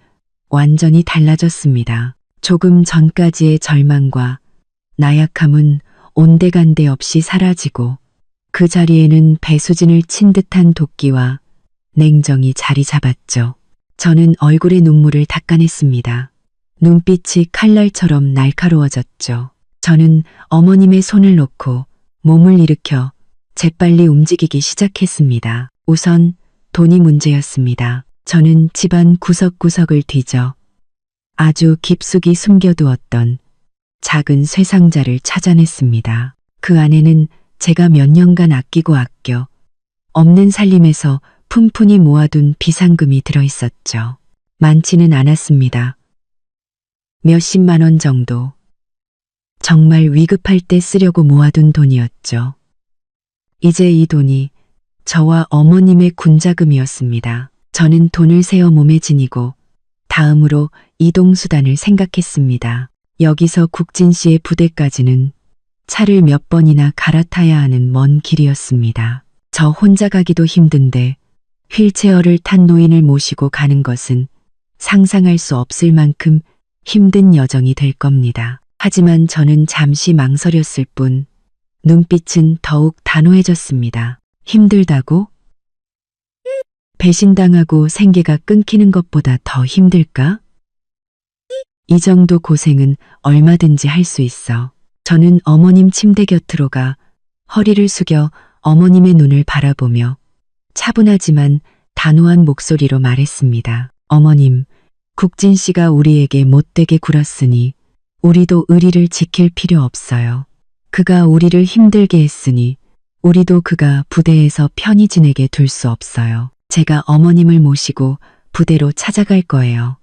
완전히 달라졌습니다. 조금 전까지의 절망과 나약함은 온데간데 없이 사라지고 그 자리에는 배수진을 친 듯한 도끼와 냉정이 자리 잡았죠. 저는 얼굴에 눈물을 닦아냈습니다. 눈빛이 칼날처럼 날카로워졌죠. 저는 어머님의 손을 놓고 몸을 일으켜 재빨리 움직이기 시작했습니다. 우선 돈이 문제였습니다. 저는 집안 구석구석을 뒤져 아주 깊숙이 숨겨두었던 작은 쇠상자를 찾아냈습니다. 그 안에는 제가 몇 년간 아끼고 아껴 없는 살림에서 푼푼히 모아둔 비상금이 들어있었죠. 많지는 않았습니다. 몇십만 원 정도. 정말 위급할 때 쓰려고 모아둔 돈이었죠. 이제 이 돈이 저와 어머님의 군자금이었습니다. 저는 돈을 세어 몸에 지니고 다음으로 이동수단을 생각했습니다. 여기서 국진 씨의 부대까지는 차를 몇 번이나 갈아타야 하는 먼 길이었습니다. 저 혼자 가기도 힘든데 휠체어를 탄 노인을 모시고 가는 것은 상상할 수 없을 만큼 힘든 여정이 될 겁니다. 하지만 저는 잠시 망설였을 뿐 눈빛은 더욱 단호해졌습니다. 힘들다고? 배신당하고 생계가 끊기는 것보다 더 힘들까? 이 정도 고생은 얼마든지 할 수 있어. 저는 어머님 침대 곁으로 가 허리를 숙여 어머님의 눈을 바라보며 차분하지만 단호한 목소리로 말했습니다. 어머님, 국진 씨가 우리에게 못되게 굴었으니 우리도 의리를 지킬 필요 없어요. 그가 우리를 힘들게 했으니 우리도 그가 부대에서 편히 지내게 둘 수 없어요. 제가 어머님을 모시고 부대로 찾아갈 거예요.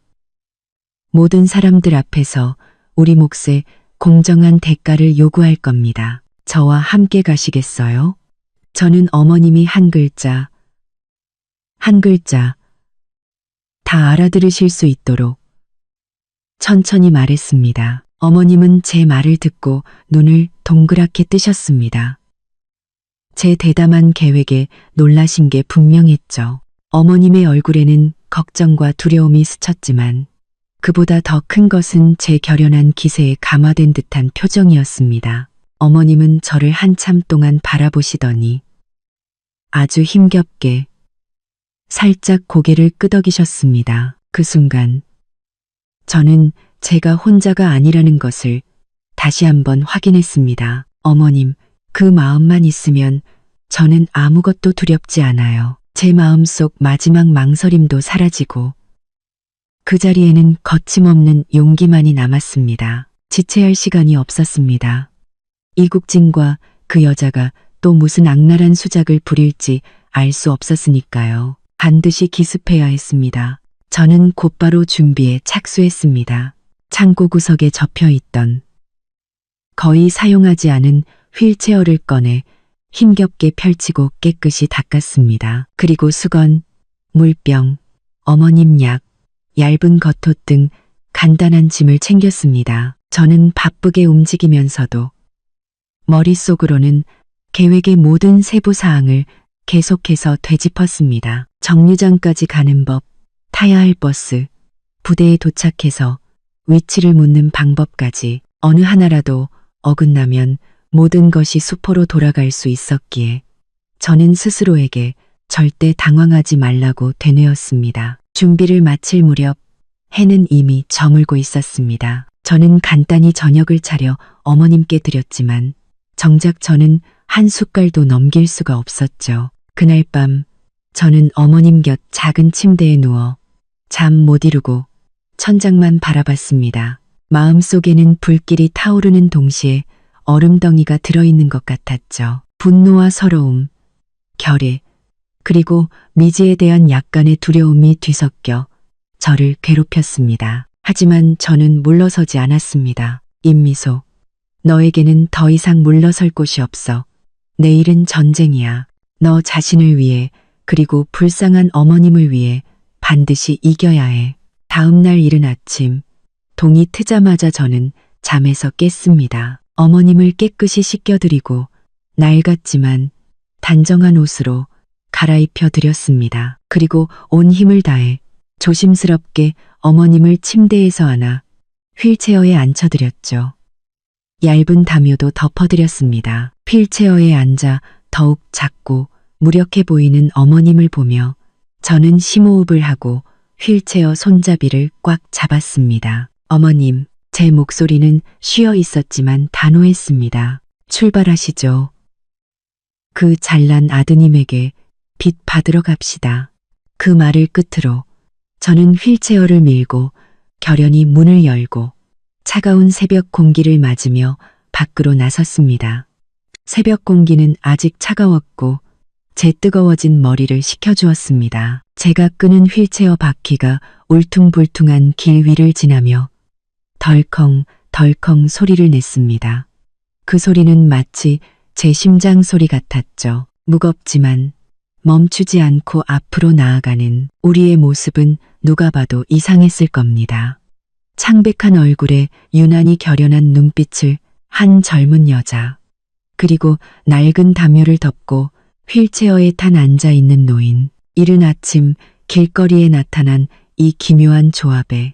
모든 사람들 앞에서 우리 몫의 공정한 대가를 요구할 겁니다. 저와 함께 가시겠어요? 저는 어머님이 한 글자 다 알아들으실 수 있도록 천천히 말했습니다. 어머님은 제 말을 듣고 눈을 동그랗게 뜨셨습니다. 제 대담한 계획에 놀라신 게 분명했죠. 어머님의 얼굴에는 걱정과 두려움이 스쳤지만 그보다 더 큰 것은 제 결연한 기세에 감화된 듯한 표정이었습니다. 어머님은 저를 한참 동안 바라보시더니 아주 힘겹게 살짝 고개를 끄덕이셨습니다. 그 순간 저는 제가 혼자가 아니라는 것을 다시 한번 확인했습니다. 어머님, 그 마음만 있으면 저는 아무것도 두렵지 않아요. 제 마음속 마지막 망설임도 사라지고 그 자리에는 거침없는 용기만이 남았습니다. 지체할 시간이 없었습니다. 이국진과 그 여자가 또 무슨 악랄한 수작을 부릴지 알 수 없었으니까요. 반드시 기습해야 했습니다. 저는 곧바로 준비에 착수했습니다. 창고 구석에 접혀있던 거의 사용하지 않은 휠체어를 꺼내 힘겹게 펼치고 깨끗이 닦았습니다. 그리고 수건, 물병, 어머님 약, 얇은 겉옷 등 간단한 짐을 챙겼습니다. 저는 바쁘게 움직이면서도 머릿속으로는 계획의 모든 세부 사항을 계속해서 되짚었습니다. 정류장까지 가는 법, 타야 할 버스, 부대에 도착해서 위치를 묻는 방법까지 어느 하나라도 어긋나면 모든 것이 수포로 돌아갈 수 있었기에 저는 스스로에게 절대 당황하지 말라고 되뇌었습니다. 준비를 마칠 무렵 해는 이미 저물고 있었습니다. 저는 간단히 저녁을 차려 어머님께 드렸지만 정작 저는 한 숟갈도 넘길 수가 없었죠. 그날 밤 저는 어머님 곁 작은 침대에 누워 잠 못 이루고 천장만 바라봤습니다. 마음속에는 불길이 타오르는 동시에 얼음덩이가 들어있는 것 같았죠. 분노와 서러움, 결의, 그리고 미지에 대한 약간의 두려움이 뒤섞여 저를 괴롭혔습니다. 하지만 저는 물러서지 않았습니다. 임미소, 너에게는 더 이상 물러설 곳이 없어. 내일은 전쟁이야. 너 자신을 위해 그리고 불쌍한 어머님을 위해 반드시 이겨야 해. 다음 날 이른 아침, 동이 트자마자 저는 잠에서 깼습니다. 어머님을 깨끗이 씻겨드리고 낡았지만 단정한 옷으로 갈아입혀 드렸습니다. 그리고 온 힘을 다해 조심스럽게 어머님을 침대에서 안아 휠체어에 앉혀드렸죠. 얇은 담요도 덮어드렸습니다. 휠체어에 앉아 더욱 작고 무력해 보이는 어머님을 보며 저는 심호흡을 하고 휠체어 손잡이를 꽉 잡았습니다. 어머님, 제 목소리는 쉬어 있었지만 단호했습니다. 출발하시죠. 그 잘난 아드님에게 빚 받으러 갑시다. 그 말을 끝으로 저는 휠체어를 밀고 결연히 문을 열고 차가운 새벽 공기를 맞으며 밖으로 나섰습니다. 새벽 공기는 아직 차가웠고 제 뜨거워진 머리를 식혀주었습니다. 제가 끄는 휠체어 바퀴가 울퉁불퉁한 길 위를 지나며 덜컹 덜컹 소리를 냈습니다. 그 소리는 마치 제 심장 소리 같았죠. 무겁지만 멈추지 않고 앞으로 나아가는 우리의 모습은 누가 봐도 이상했을 겁니다. 창백한 얼굴에 유난히 결연한 눈빛을 한 젊은 여자, 그리고 낡은 담요를 덮고 휠체어에 탄 앉아있는 노인. 이른 아침 길거리에 나타난 이 기묘한 조합에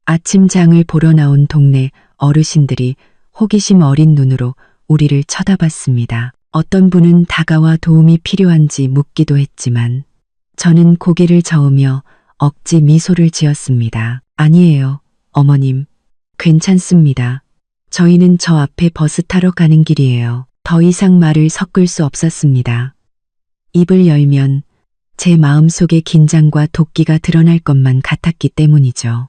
아침장을 보러 나온 동네 어르신들이 호기심 어린 눈으로 우리를 쳐다봤습니다. 어떤 분은 다가와 도움이 필요한지 묻기도 했지만 저는 고개를 저으며 억지 미소를 지었습니다. 아니에요, 어머님. 괜찮습니다. 저희는 저 앞에 버스 타러 가는 길이에요. 더 이상 말을 섞을 수 없었습니다. 입을 열면 제 마음속의 긴장과 도끼가 드러날 것만 같았기 때문이죠.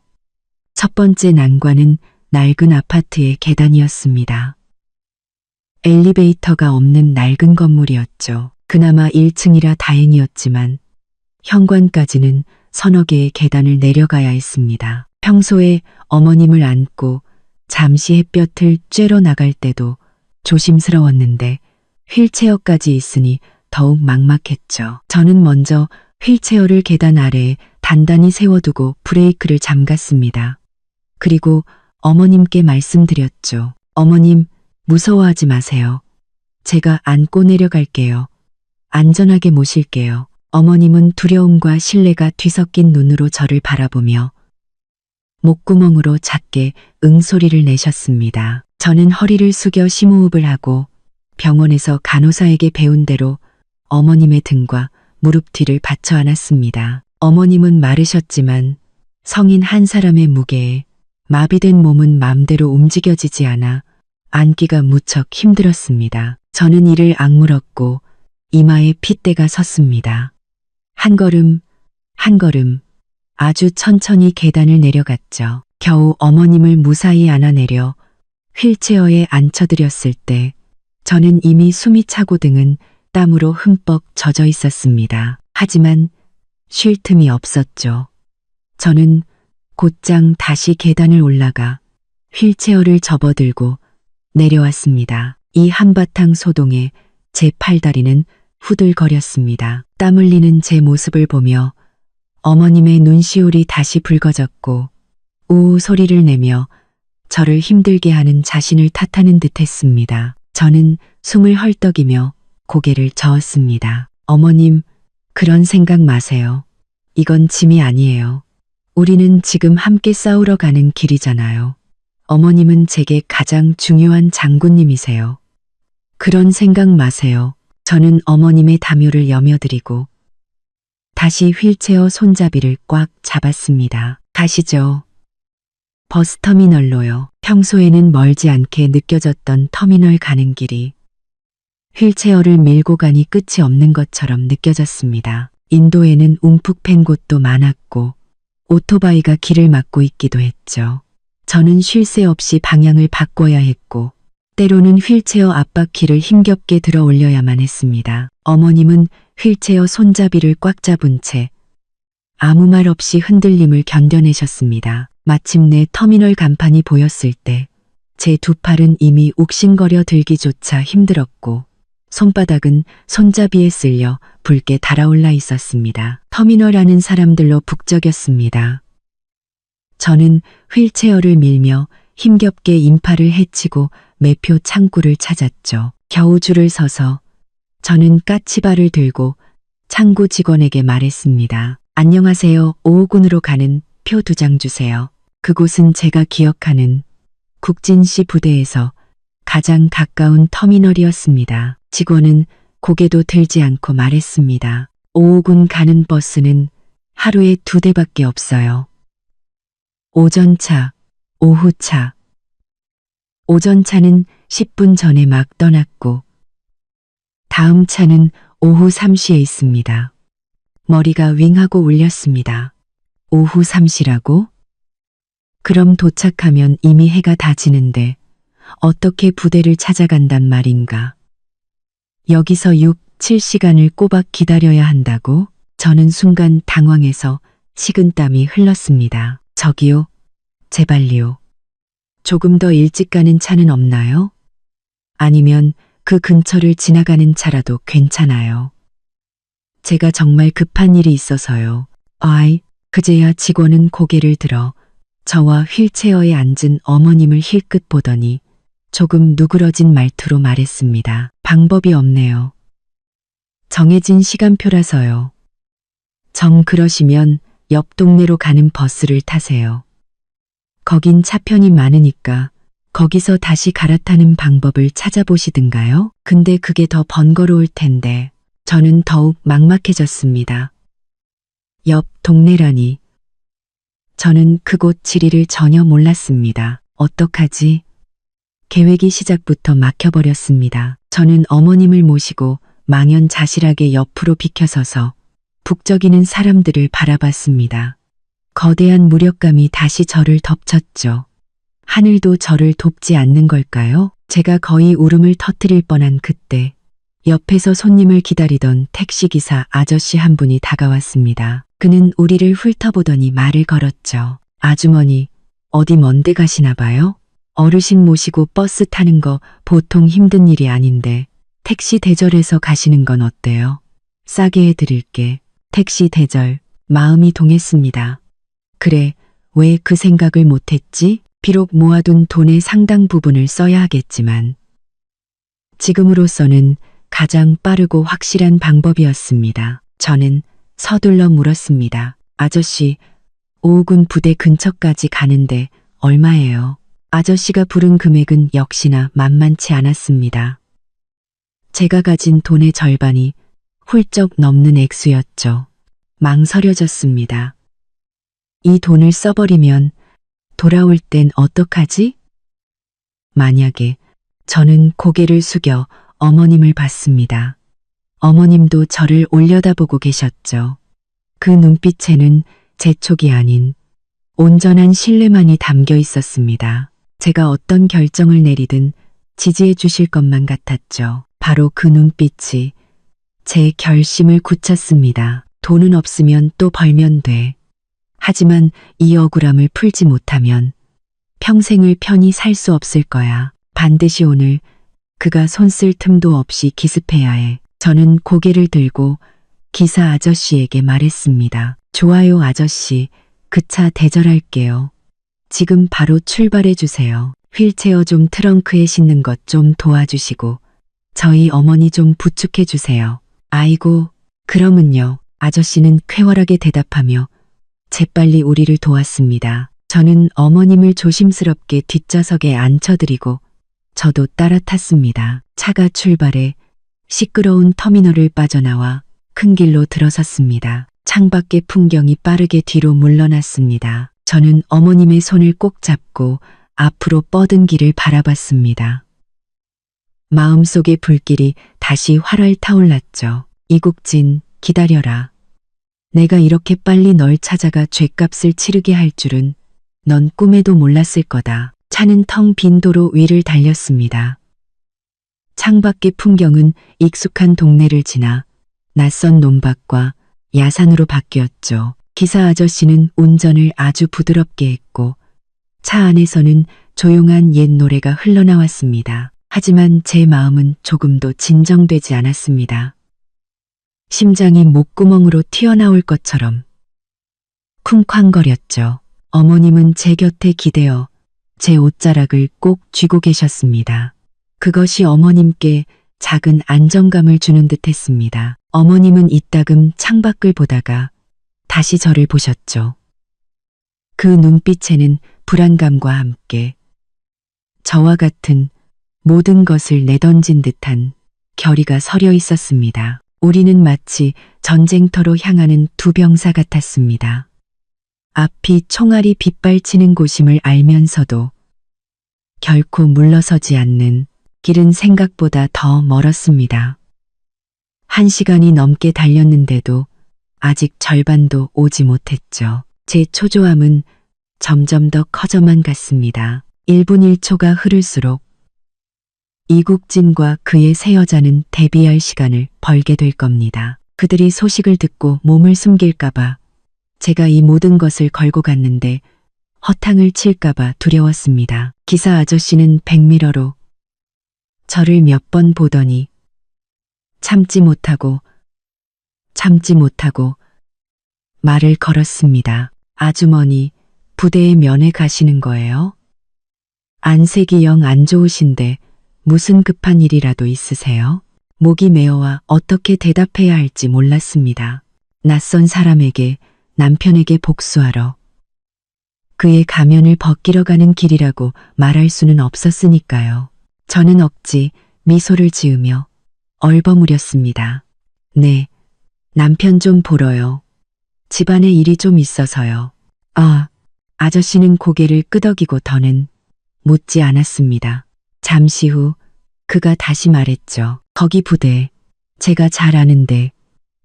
첫 번째 난관은 낡은 아파트의 계단이었습니다. 엘리베이터가 없는 낡은 건물이었죠. 그나마 1층이라 다행이었지만 현관까지는 서너 개의 계단을 내려가야 했습니다. 평소에 어머님을 안고 잠시 햇볕을 쬐러 나갈 때도 조심스러웠는데 휠체어까지 있으니 더욱 막막했죠. 저는 먼저 휠체어를 계단 아래에 단단히 세워두고 브레이크를 잠갔습니다. 그리고 어머님께 말씀드렸죠. 어머님, 무서워하지 마세요. 제가 안고 내려갈게요. 안전하게 모실게요. 어머님은 두려움과 신뢰가 뒤섞인 눈으로 저를 바라보며 목구멍으로 작게 응소리를 내셨습니다. 저는 허리를 숙여 심호흡을 하고 병원에서 간호사에게 배운 대로 어머님의 등과 무릎 뒤를 받쳐 안았습니다. 어머님은 마르셨지만 성인 한 사람의 무게에 마비된 몸은 맘대로 움직여지지 않아 앉기가 무척 힘들었습니다. 저는 이를 악물었고 이마에 핏대가 섰습니다. 한 걸음, 한 걸음 아주 천천히 계단을 내려갔죠. 겨우 어머님을 무사히 안아내려 휠체어에 앉혀드렸을 때 저는 이미 숨이 차고 등은 땀으로 흠뻑 젖어 있었습니다. 하지만 쉴 틈이 없었죠. 저는 곧장 다시 계단을 올라가 휠체어를 접어들고 내려왔습니다. 이 한바탕 소동에 제 팔다리는 후들거렸습니다. 땀 흘리는 제 모습을 보며 어머님의 눈시울이 다시 붉어졌고 우우 소리를 내며 저를 힘들게 하는 자신을 탓하는 듯 했습니다. 저는 숨을 헐떡이며 고개를 저었습니다. 어머님, 그런 생각 마세요. 이건 짐이 아니에요. 우리는 지금 함께 싸우러 가는 길이잖아요. 어머님은 제게 가장 중요한 장군님이세요. 그런 생각 마세요. 저는 어머님의 담요를 여며드리고 다시 휠체어 손잡이를 꽉 잡았습니다. 가시죠. 버스터미널로요. 평소에는 멀지 않게 느껴졌던 터미널 가는 길이 휠체어를 밀고 가니 끝이 없는 것처럼 느껴졌습니다. 인도에는 움푹 팬 곳도 많았고 오토바이가 길을 막고 있기도 했죠. 저는 쉴 새 없이 방향을 바꿔야 했고 때로는 휠체어 앞바퀴를 힘겹게 들어 올려야만 했습니다. 어머님은 휠체어 손잡이를 꽉 잡은 채 아무 말 없이 흔들림을 견뎌내셨습니다. 마침내 터미널 간판이 보였을 때 제 두 팔은 이미 욱신거려 들기조차 힘들었고 손바닥은 손잡이에 쓸려 붉게 달아올라 있었습니다. 터미널 안은 사람들로 북적였습니다. 저는 휠체어를 밀며 힘겹게 인파를 헤치고 매표 창구를 찾았죠. 겨우 줄을 서서 저는 까치발을 들고 창구 직원에게 말했습니다. 안녕하세요. 5호군으로 가는 표 2장 주세요. 그곳은 제가 기억하는 국진씨 부대에서 가장 가까운 터미널이었습니다. 직원은 고개도 들지 않고 말했습니다. 5호군 가는 버스는 하루에 2대밖에 없어요. 오전차, 오후차. 오전차는 10분 전에 막 떠났고 다음 차는 오후 3시에 있습니다. 머리가 윙하고 울렸습니다. 오후 3시라고? 그럼 도착하면 이미 해가 다 지는데 어떻게 부대를 찾아간단 말인가? 여기서 6, 7시간을 꼬박 기다려야 한다고? 저는 순간 당황해서 식은땀이 흘렀습니다. 저기요, 제발요. 조금 더 일찍 가는 차는 없나요? 아니면 그 근처를 지나가는 차라도 괜찮아요. 제가 정말 급한 일이 있어서요. 아이, 그제야 직원은 고개를 들어 저와 휠체어에 앉은 어머님을 힐끗 보더니 조금 누그러진 말투로 말했습니다. 방법이 없네요. 정해진 시간표라서요. 정 그러시면 옆 동네로 가는 버스를 타세요. 거긴 차편이 많으니까 거기서 다시 갈아타는 방법을 찾아보시든가요? 근데 그게 더 번거로울 텐데 저는 더욱 막막해졌습니다. 옆 동네라니. 저는 그곳 지리를 전혀 몰랐습니다. 어떡하지? 계획이 시작부터 막혀버렸습니다. 저는 어머님을 모시고 망연자실하게 옆으로 비켜서서 북적이는 사람들을 바라봤습니다. 거대한 무력감이 다시 저를 덮쳤죠. 하늘도 저를 돕지 않는 걸까요? 제가 거의 울음을 터뜨릴 뻔한 그때 옆에서 손님을 기다리던 택시기사 아저씨 한 분이 다가왔습니다. 그는 우리를 훑어보더니 말을 걸었죠. 아주머니, 어디 먼데 가시나 봐요? 어르신 모시고 버스 타는 거 보통 힘든 일이 아닌데 택시 대절해서 가시는 건 어때요? 싸게 해드릴게. 택시 대절. 마음이 동했습니다. 그래, 왜 그 생각을 못했지? 비록 모아둔 돈의 상당 부분을 써야 하겠지만 지금으로서는 가장 빠르고 확실한 방법이었습니다. 저는 서둘러 물었습니다. 아저씨, 5호군 부대 근처까지 가는데 얼마예요? 아저씨가 부른 금액은 역시나 만만치 않았습니다. 제가 가진 돈의 절반이 훌쩍 넘는 액수였죠. 망설여졌습니다. 이 돈을 써버리면 돌아올 땐 어떡하지? 만약에 저는 고개를 숙여 어머님을 봤습니다. 어머님도 저를 올려다보고 계셨죠. 그 눈빛에는 재촉이 아닌 온전한 신뢰만이 담겨 있었습니다. 제가 어떤 결정을 내리든 지지해 주실 것만 같았죠. 바로 그 눈빛이 제 결심을 굳혔습니다. 돈은 없으면 또 벌면 돼. 하지만 이 억울함을 풀지 못하면 평생을 편히 살 수 없을 거야. 반드시 오늘 그가 손쓸 틈도 없이 기습해야 해. 저는 고개를 들고 기사 아저씨에게 말했습니다. 좋아요, 아저씨. 그 차 대절할게요. 지금 바로 출발해 주세요. 휠체어 좀 트렁크에 싣는 것 좀 도와주시고 저희 어머니 좀 부축해 주세요. 아이고, 그러면요. 아저씨는 쾌활하게 대답하며 재빨리 우리를 도왔습니다. 저는 어머님을 조심스럽게 뒷좌석에 앉혀드리고 저도 따라 탔습니다. 차가 출발해 시끄러운 터미널을 빠져나와 큰 길로 들어섰습니다. 창밖의 풍경이 빠르게 뒤로 물러났습니다. 저는 어머님의 손을 꼭 잡고 앞으로 뻗은 길을 바라봤습니다. 마음속의 불길이 다시 활활 타올랐죠. 이국진, 기다려라. 내가 이렇게 빨리 널 찾아가 죗값을 치르게 할 줄은 넌 꿈에도 몰랐을 거다. 차는 텅 빈 도로 위를 달렸습니다. 창밖의 풍경은 익숙한 동네를 지나 낯선 논밭과 야산으로 바뀌었죠. 기사 아저씨는 운전을 아주 부드럽게 했고 차 안에서는 조용한 옛 노래가 흘러나왔습니다. 하지만 제 마음은 조금도 진정되지 않았습니다. 심장이 목구멍으로 튀어나올 것처럼 쿵쾅거렸죠. 어머님은 제 곁에 기대어 제 옷자락을 꼭 쥐고 계셨습니다. 그것이 어머님께 작은 안정감을 주는 듯 했습니다. 어머님은 이따금 창밖을 보다가 다시 저를 보셨죠. 그 눈빛에는 불안감과 함께 저와 같은 모든 것을 내던진 듯한 결의가 서려 있었습니다. 우리는 마치 전쟁터로 향하는 두 병사 같았습니다. 앞이 총알이 빗발치는 곳임을 알면서도 결코 물러서지 않는 길은 생각보다 더 멀었습니다. 1시간이 넘게 달렸는데도 아직 절반도 오지 못했죠. 제 초조함은 점점 더 커져만 갔습니다. 1분 1초가 흐를수록 이국진과 그의 새 여자는 대비할 시간을 벌게 될 겁니다. 그들이 소식을 듣고 몸을 숨길까봐 제가 이 모든 것을 걸고 갔는데 허탕을 칠까봐 두려웠습니다. 기사 아저씨는 백미러로 저를 몇 번 보더니 참지 못하고 말을 걸었습니다. 아주머니, 부대에 면회 가시는 거예요? 안색이 영 안 좋으신데 무슨 급한 일이라도 있으세요? 목이 메어와 어떻게 대답해야 할지 몰랐습니다. 낯선 사람에게, 남편에게 복수하러 그의 가면을 벗기러 가는 길이라고 말할 수는 없었으니까요. 저는 억지 미소를 지으며 얼버무렸습니다. 네, 남편 좀 보러요. 집안에 일이 좀 있어서요. 아저씨는 고개를 끄덕이고 더는 묻지 않았습니다. 잠시 후 그가 다시 말했죠. 거기 부대, 제가 잘 아는데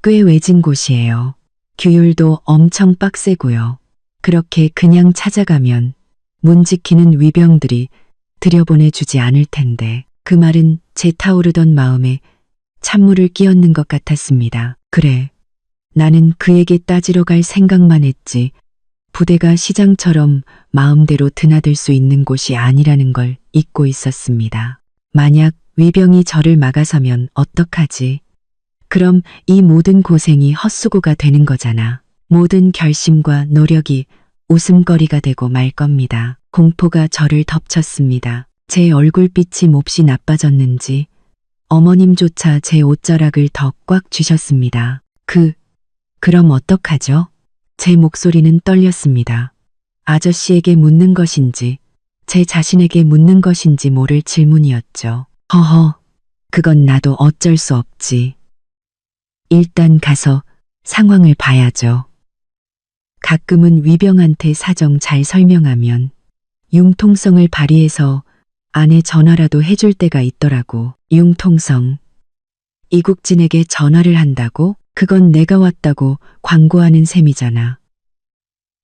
꽤 외진 곳이에요. 규율도 엄청 빡세고요. 그렇게 그냥 찾아가면 문 지키는 위병들이 들여보내주지 않을 텐데. 그 말은 제 타오르던 마음에 찬물을 끼얹는 것 같았습니다. 그래, 나는 그에게 따지러 갈 생각만 했지 부대가 시장처럼 마음대로 드나들 수 있는 곳이 아니라는 걸 잊고 있었습니다. 만약 위병이 저를 막아서면 어떡하지? 그럼 이 모든 고생이 헛수고가 되는 거잖아. 모든 결심과 노력이 웃음거리가 되고 말 겁니다. 공포가 저를 덮쳤습니다. 제 얼굴빛이 몹시 나빠졌는지 어머님조차 제 옷자락을 더 꽉 쥐셨습니다. 그럼 어떡하죠? 제 목소리는 떨렸습니다. 아저씨에게 묻는 것인지 제 자신에게 묻는 것인지 모를 질문이었죠. 허허, 그건 나도 어쩔 수 없지. 일단 가서 상황을 봐야죠. 가끔은 위병한테 사정 잘 설명하면 융통성을 발휘해서 아내 전화라도 해줄 때가 있더라고. 융통성. 이국진에게 전화를 한다고? 그건 내가 왔다고 광고하는 셈이잖아.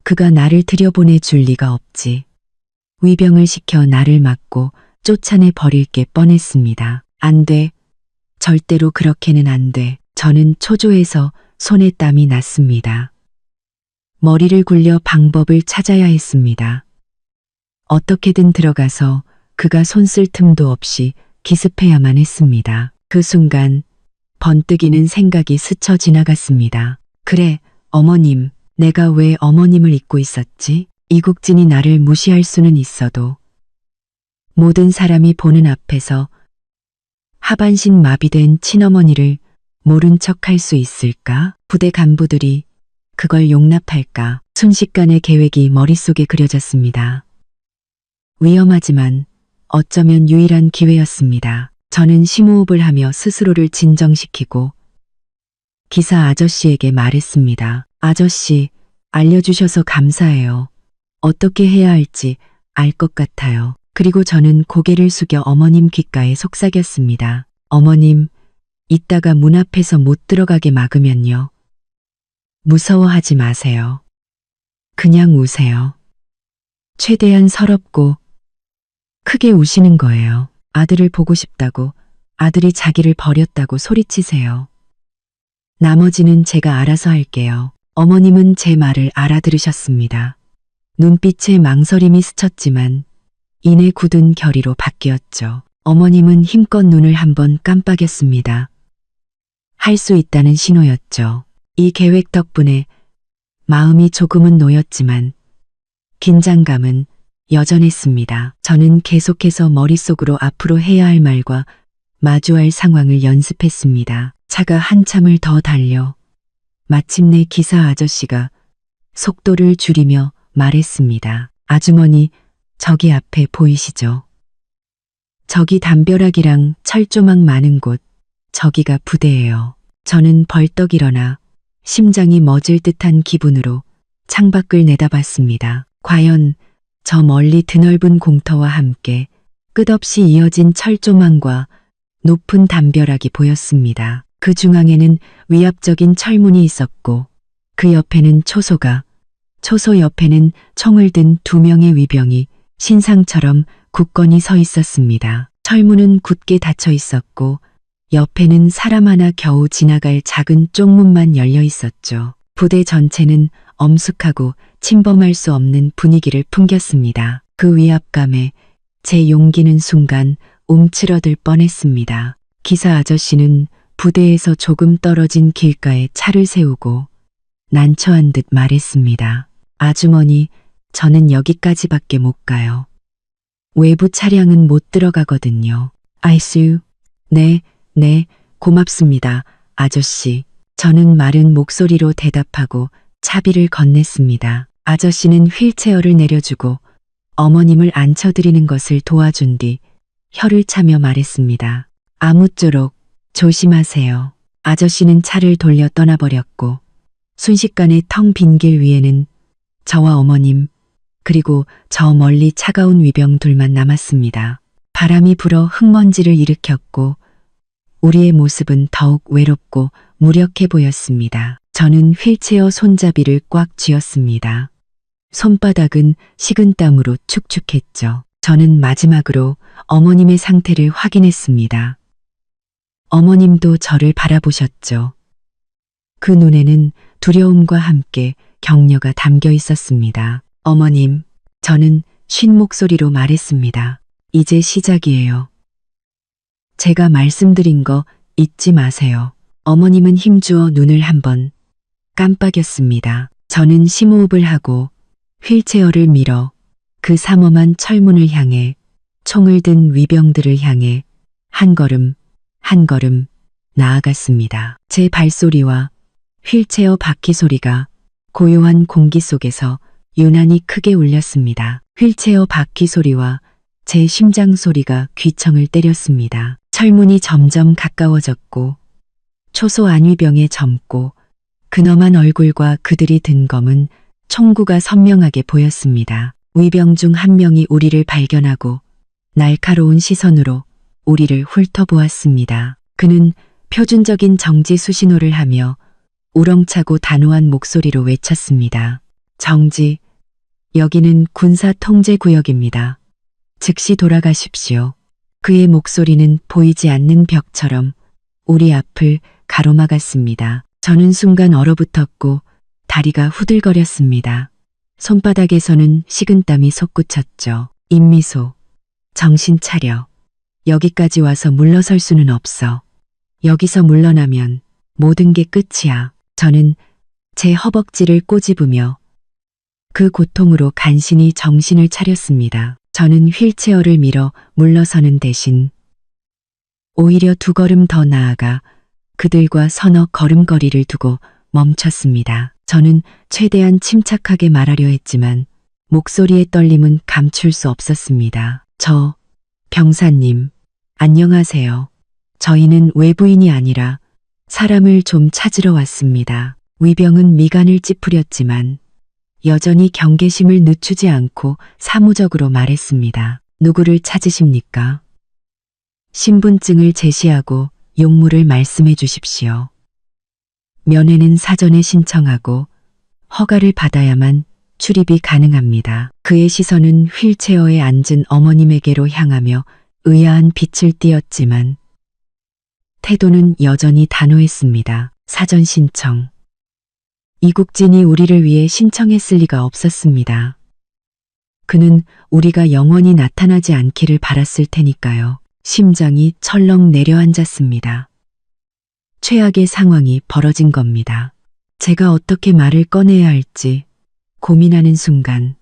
그가 나를 들여보내 줄 리가 없지. 위병을 시켜 나를 막고 쫓아내 버릴 게 뻔했습니다. 안 돼. 절대로 그렇게는 안 돼. 저는 초조해서 손에 땀이 났습니다. 머리를 굴려 방법을 찾아야 했습니다. 어떻게든 들어가서 그가 손쓸 틈도 없이 기습해야만 했습니다. 그 순간 번뜩이는 생각이 스쳐 지나갔습니다. 그래, 어머님, 내가 왜 어머님을 잊고 있었지? 이국진이 나를 무시할 수는 있어도 모든 사람이 보는 앞에서 하반신 마비된 친어머니를 모른 척 할 수 있을까? 부대 간부들이 그걸 용납할까? 순식간에 계획이 머릿속에 그려졌습니다. 위험하지만 어쩌면 유일한 기회였습니다. 저는 심호흡을 하며 스스로를 진정시키고 기사 아저씨에게 말했습니다. 아저씨, 알려주셔서 감사해요. 어떻게 해야 할지 알 것 같아요. 그리고 저는 고개를 숙여 어머님 귓가에 속삭였습니다. 어머님, 이따가 문 앞에서 못 들어가게 막으면요. 무서워하지 마세요. 그냥 우세요. 최대한 서럽고 크게 우시는 거예요. 아들을 보고 싶다고, 아들이 자기를 버렸다고 소리치세요. 나머지는 제가 알아서 할게요. 어머님은 제 말을 알아들으셨습니다. 눈빛에 망설임이 스쳤지만 이내 굳은 결의로 바뀌었죠. 어머님은 힘껏 눈을 한번 깜빡였습니다. 할 수 있다는 신호였죠. 이 계획 덕분에 마음이 조금은 놓였지만 긴장감은 여전했습니다. 저는 계속해서 머릿속으로 앞으로 해야 할 말과 마주할 상황을 연습했습니다. 차가 한참을 더 달려 마침내 기사 아저씨가 속도를 줄이며 말했습니다. 아주머니, 저기 앞에 보이시죠? 저기 담벼락이랑 철조망 많은 곳, 저기가 부대예요. 저는 벌떡 일어나 심장이 멎을 듯한 기분으로 창밖을 내다봤습니다. 과연 저 멀리 드넓은 공터와 함께 끝없이 이어진 철조망과 높은 담벼락이 보였습니다. 그 중앙에는 위압적인 철문이 있었고 그 옆에는 초소가, 초소 옆에는 총을 든 2명의 위병이 신상처럼 굳건히 서 있었습니다. 철문은 굳게 닫혀 있었고 옆에는 사람 하나 겨우 지나갈 작은 쪽문만 열려 있었죠. 부대 전체는 엄숙하고 침범할 수 없는 분위기를 풍겼습니다. 그 위압감에 제 용기는 순간 움츠러들 뻔했습니다. 기사 아저씨는 부대에서 조금 떨어진 길가에 차를 세우고 난처한 듯 말했습니다. 아주머니, 저는 여기까지밖에 못 가요. 외부 차량은 못 들어가거든요. 아이스유. 네, 고맙습니다, 아저씨. 저는 마른 목소리로 대답하고 차비를 건넸습니다. 아저씨는 휠체어를 내려주고 어머님을 앉혀드리는 것을 도와준 뒤 혀를 차며 말했습니다. 아무쪼록 조심하세요. 아저씨는 차를 돌려 떠나버렸고 순식간에 텅 빈 길 위에는 저와 어머님 그리고 저 멀리 차가운 위병 둘만 남았습니다. 바람이 불어 흙먼지를 일으켰고 우리의 모습은 더욱 외롭고 무력해 보였습니다. 저는 휠체어 손잡이를 꽉 쥐었습니다. 손바닥은 식은땀으로 축축했죠. 저는 마지막으로 어머님의 상태를 확인했습니다. 어머님도 저를 바라보셨죠. 그 눈에는 두려움과 함께 격려가 담겨 있었습니다. 어머님, 저는 쉰 목소리로 말했습니다. 이제 시작이에요. 제가 말씀드린 거 잊지 마세요. 어머님은 힘주어 눈을 한번 깜빡였습니다. 저는 심호흡을 하고 휠체어를 밀어 그 삼엄한 철문을 향해 총을 든 위병들을 향해 한 걸음 한 걸음 나아갔습니다. 제 발소리와 휠체어 바퀴 소리가 고요한 공기 속에서 유난히 크게 울렸습니다. 휠체어 바퀴 소리와 제 심장 소리가 귀청을 때렸습니다. 철문이 점점 가까워졌고 초소 안위병에 젊고 근엄한 얼굴과 그들이 든 검은 총구가 선명하게 보였습니다. 위병 중 한 명이 우리를 발견하고 날카로운 시선으로 우리를 훑어보았습니다. 그는 표준적인 정지 수신호를 하며 우렁차고 단호한 목소리로 외쳤습니다. 정지, 여기는 군사 통제 구역입니다. 즉시 돌아가십시오. 그의 목소리는 보이지 않는 벽처럼 우리 앞을 가로막았습니다. 저는 순간 얼어붙었고 다리가 후들거렸습니다. 손바닥에서는 식은땀이 솟구쳤죠. 임미소, 정신 차려. 여기까지 와서 물러설 수는 없어. 여기서 물러나면 모든 게 끝이야. 저는 제 허벅지를 꼬집으며 그 고통으로 간신히 정신을 차렸습니다. 저는 휠체어를 밀어 물러서는 대신 오히려 두 걸음 더 나아가 그들과 서너 걸음거리를 두고 멈췄습니다. 저는 최대한 침착하게 말하려 했지만 목소리의 떨림은 감출 수 없었습니다. 병사님, 안녕하세요. 저희는 외부인이 아니라 사람을 좀 찾으러 왔습니다. 위병은 미간을 찌푸렸지만 여전히 경계심을 늦추지 않고 사무적으로 말했습니다. 누구를 찾으십니까? 신분증을 제시하고 용무를 말씀해 주십시오. 면회는 사전에 신청하고 허가를 받아야만 출입이 가능합니다. 그의 시선은 휠체어에 앉은 어머님에게로 향하며 의아한 빛을 띠었지만 태도는 여전히 단호했습니다. 사전 신청. 이국진이 우리를 위해 신청했을 리가 없었습니다. 그는 우리가 영원히 나타나지 않기를 바랐을 테니까요. 심장이 철렁 내려앉았습니다. 최악의 상황이 벌어진 겁니다. 제가 어떻게 말을 꺼내야 할지 고민하는 순간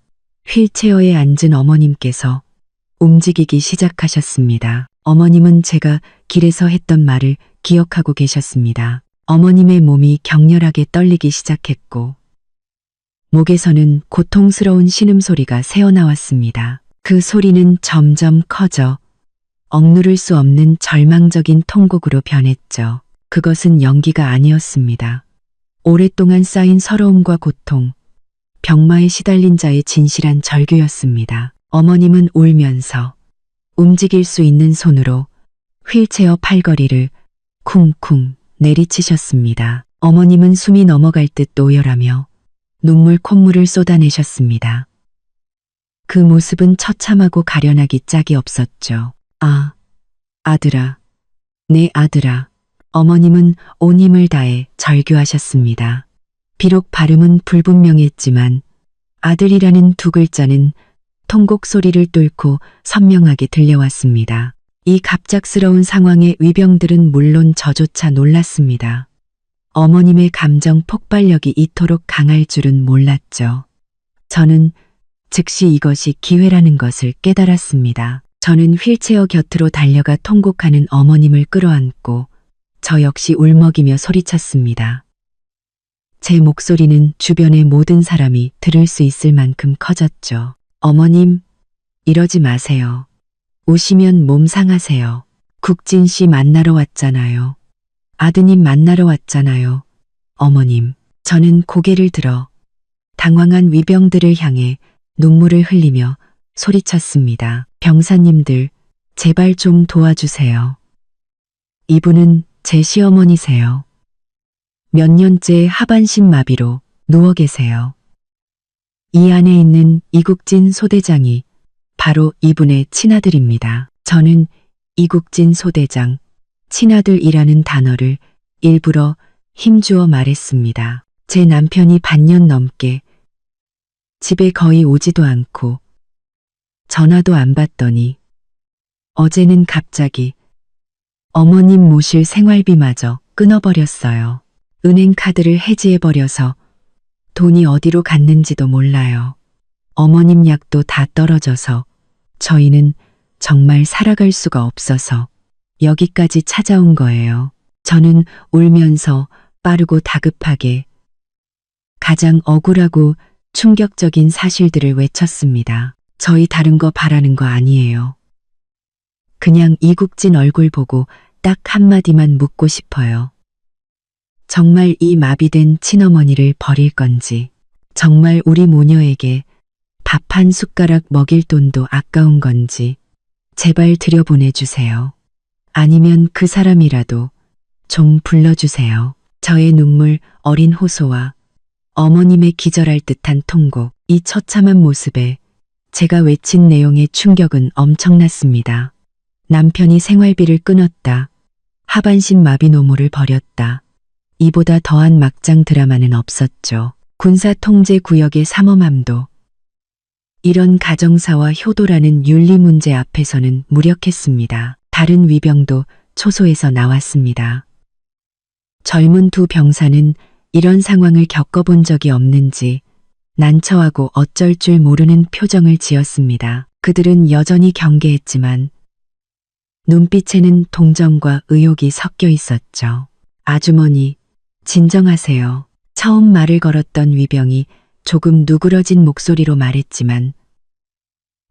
휠체어에 앉은 어머님께서 움직이기 시작하셨습니다. 어머님은 제가 길에서 했던 말을 기억하고 계셨습니다. 어머님의 몸이 격렬하게 떨리기 시작했고 목에서는 고통스러운 신음소리가 새어나왔습니다. 그 소리는 점점 커져 억누를 수 없는 절망적인 통곡으로 변했죠. 그것은 연기가 아니었습니다. 오랫동안 쌓인 서러움과 고통, 병마에 시달린 자의 진실한 절규였습니다. 어머님은 울면서 움직일 수 있는 손으로 휠체어 팔걸이를 쿵쿵 내리치셨습니다. 어머님은 숨이 넘어갈 듯 노열하며 눈물 콧물을 쏟아내셨습니다. 그 모습은 처참하고 가련하기 짝이 없었죠. 아들아, 내 아들아. 어머님은 온 힘을 다해 절규하셨습니다. 비록 발음은 불분명했지만 아들이라는 두 글자는 통곡 소리를 뚫고 선명하게 들려왔습니다. 이 갑작스러운 상황에 위병들은 물론 저조차 놀랐습니다. 어머님의 감정 폭발력이 이토록 강할 줄은 몰랐죠. 저는 즉시 이것이 기회라는 것을 깨달았습니다. 저는 휠체어 곁으로 달려가 통곡하는 어머님을 끌어안고 저 역시 울먹이며 소리쳤습니다. 제 목소리는 주변의 모든 사람이 들을 수 있을 만큼 커졌죠. 어머님, 이러지 마세요. 우시면 몸 상하세요. 국진 씨 만나러 왔잖아요. 아드님 만나러 왔잖아요. 어머님, 저는 고개를 들어 당황한 위병들을 향해 눈물을 흘리며 소리쳤습니다. 병사님들, 제발 좀 도와주세요. 이분은 제 시어머니세요. 몇 년째 하반신 마비로 누워 계세요. 이 안에 있는 이국진 소대장이 바로 이분의 친아들입니다. 저는 이국진 소대장, 친아들이라는 단어를 일부러 힘주어 말했습니다. 제 남편이 반년 넘게 집에 거의 오지도 않고 전화도 안 받더니 어제는 갑자기 어머님 모실 생활비마저 끊어버렸어요. 은행 카드를 해지해버려서 돈이 어디로 갔는지도 몰라요. 어머님 약도 다 떨어져서 저희는 정말 살아갈 수가 없어서 여기까지 찾아온 거예요. 저는 울면서 빠르고 다급하게 가장 억울하고 충격적인 사실들을 외쳤습니다. 저희 다른 거 바라는 거 아니에요. 그냥 이국진 얼굴 보고 딱 한마디만 묻고 싶어요. 정말 이 마비된 친어머니를 버릴 건지, 정말 우리 모녀에게 밥 한 숟가락 먹일 돈도 아까운 건지 제발 들여보내주세요. 아니면 그 사람이라도 좀 불러주세요. 저의 눈물 어린 호소와 어머님의 기절할 듯한 통곡, 이 처참한 모습에 제가 외친 내용의 충격은 엄청났습니다. 남편이 생활비를 끊었다. 하반신 마비 노모를 벌였다. 이보다 더한 막장 드라마는 없었죠. 군사통제구역의 삼엄함도 이런 가정사와 효도라는 윤리 문제 앞에서는 무력했습니다. 다른 위병도 초소에서 나왔습니다. 젊은 두 병사는 이런 상황을 겪어본 적이 없는지 난처하고 어쩔 줄 모르는 표정을 지었습니다. 그들은 여전히 경계했지만 눈빛에는 동정과 의욕이 섞여 있었죠. 아주머니, 진정하세요. 처음 말을 걸었던 위병이 조금 누그러진 목소리로 말했지만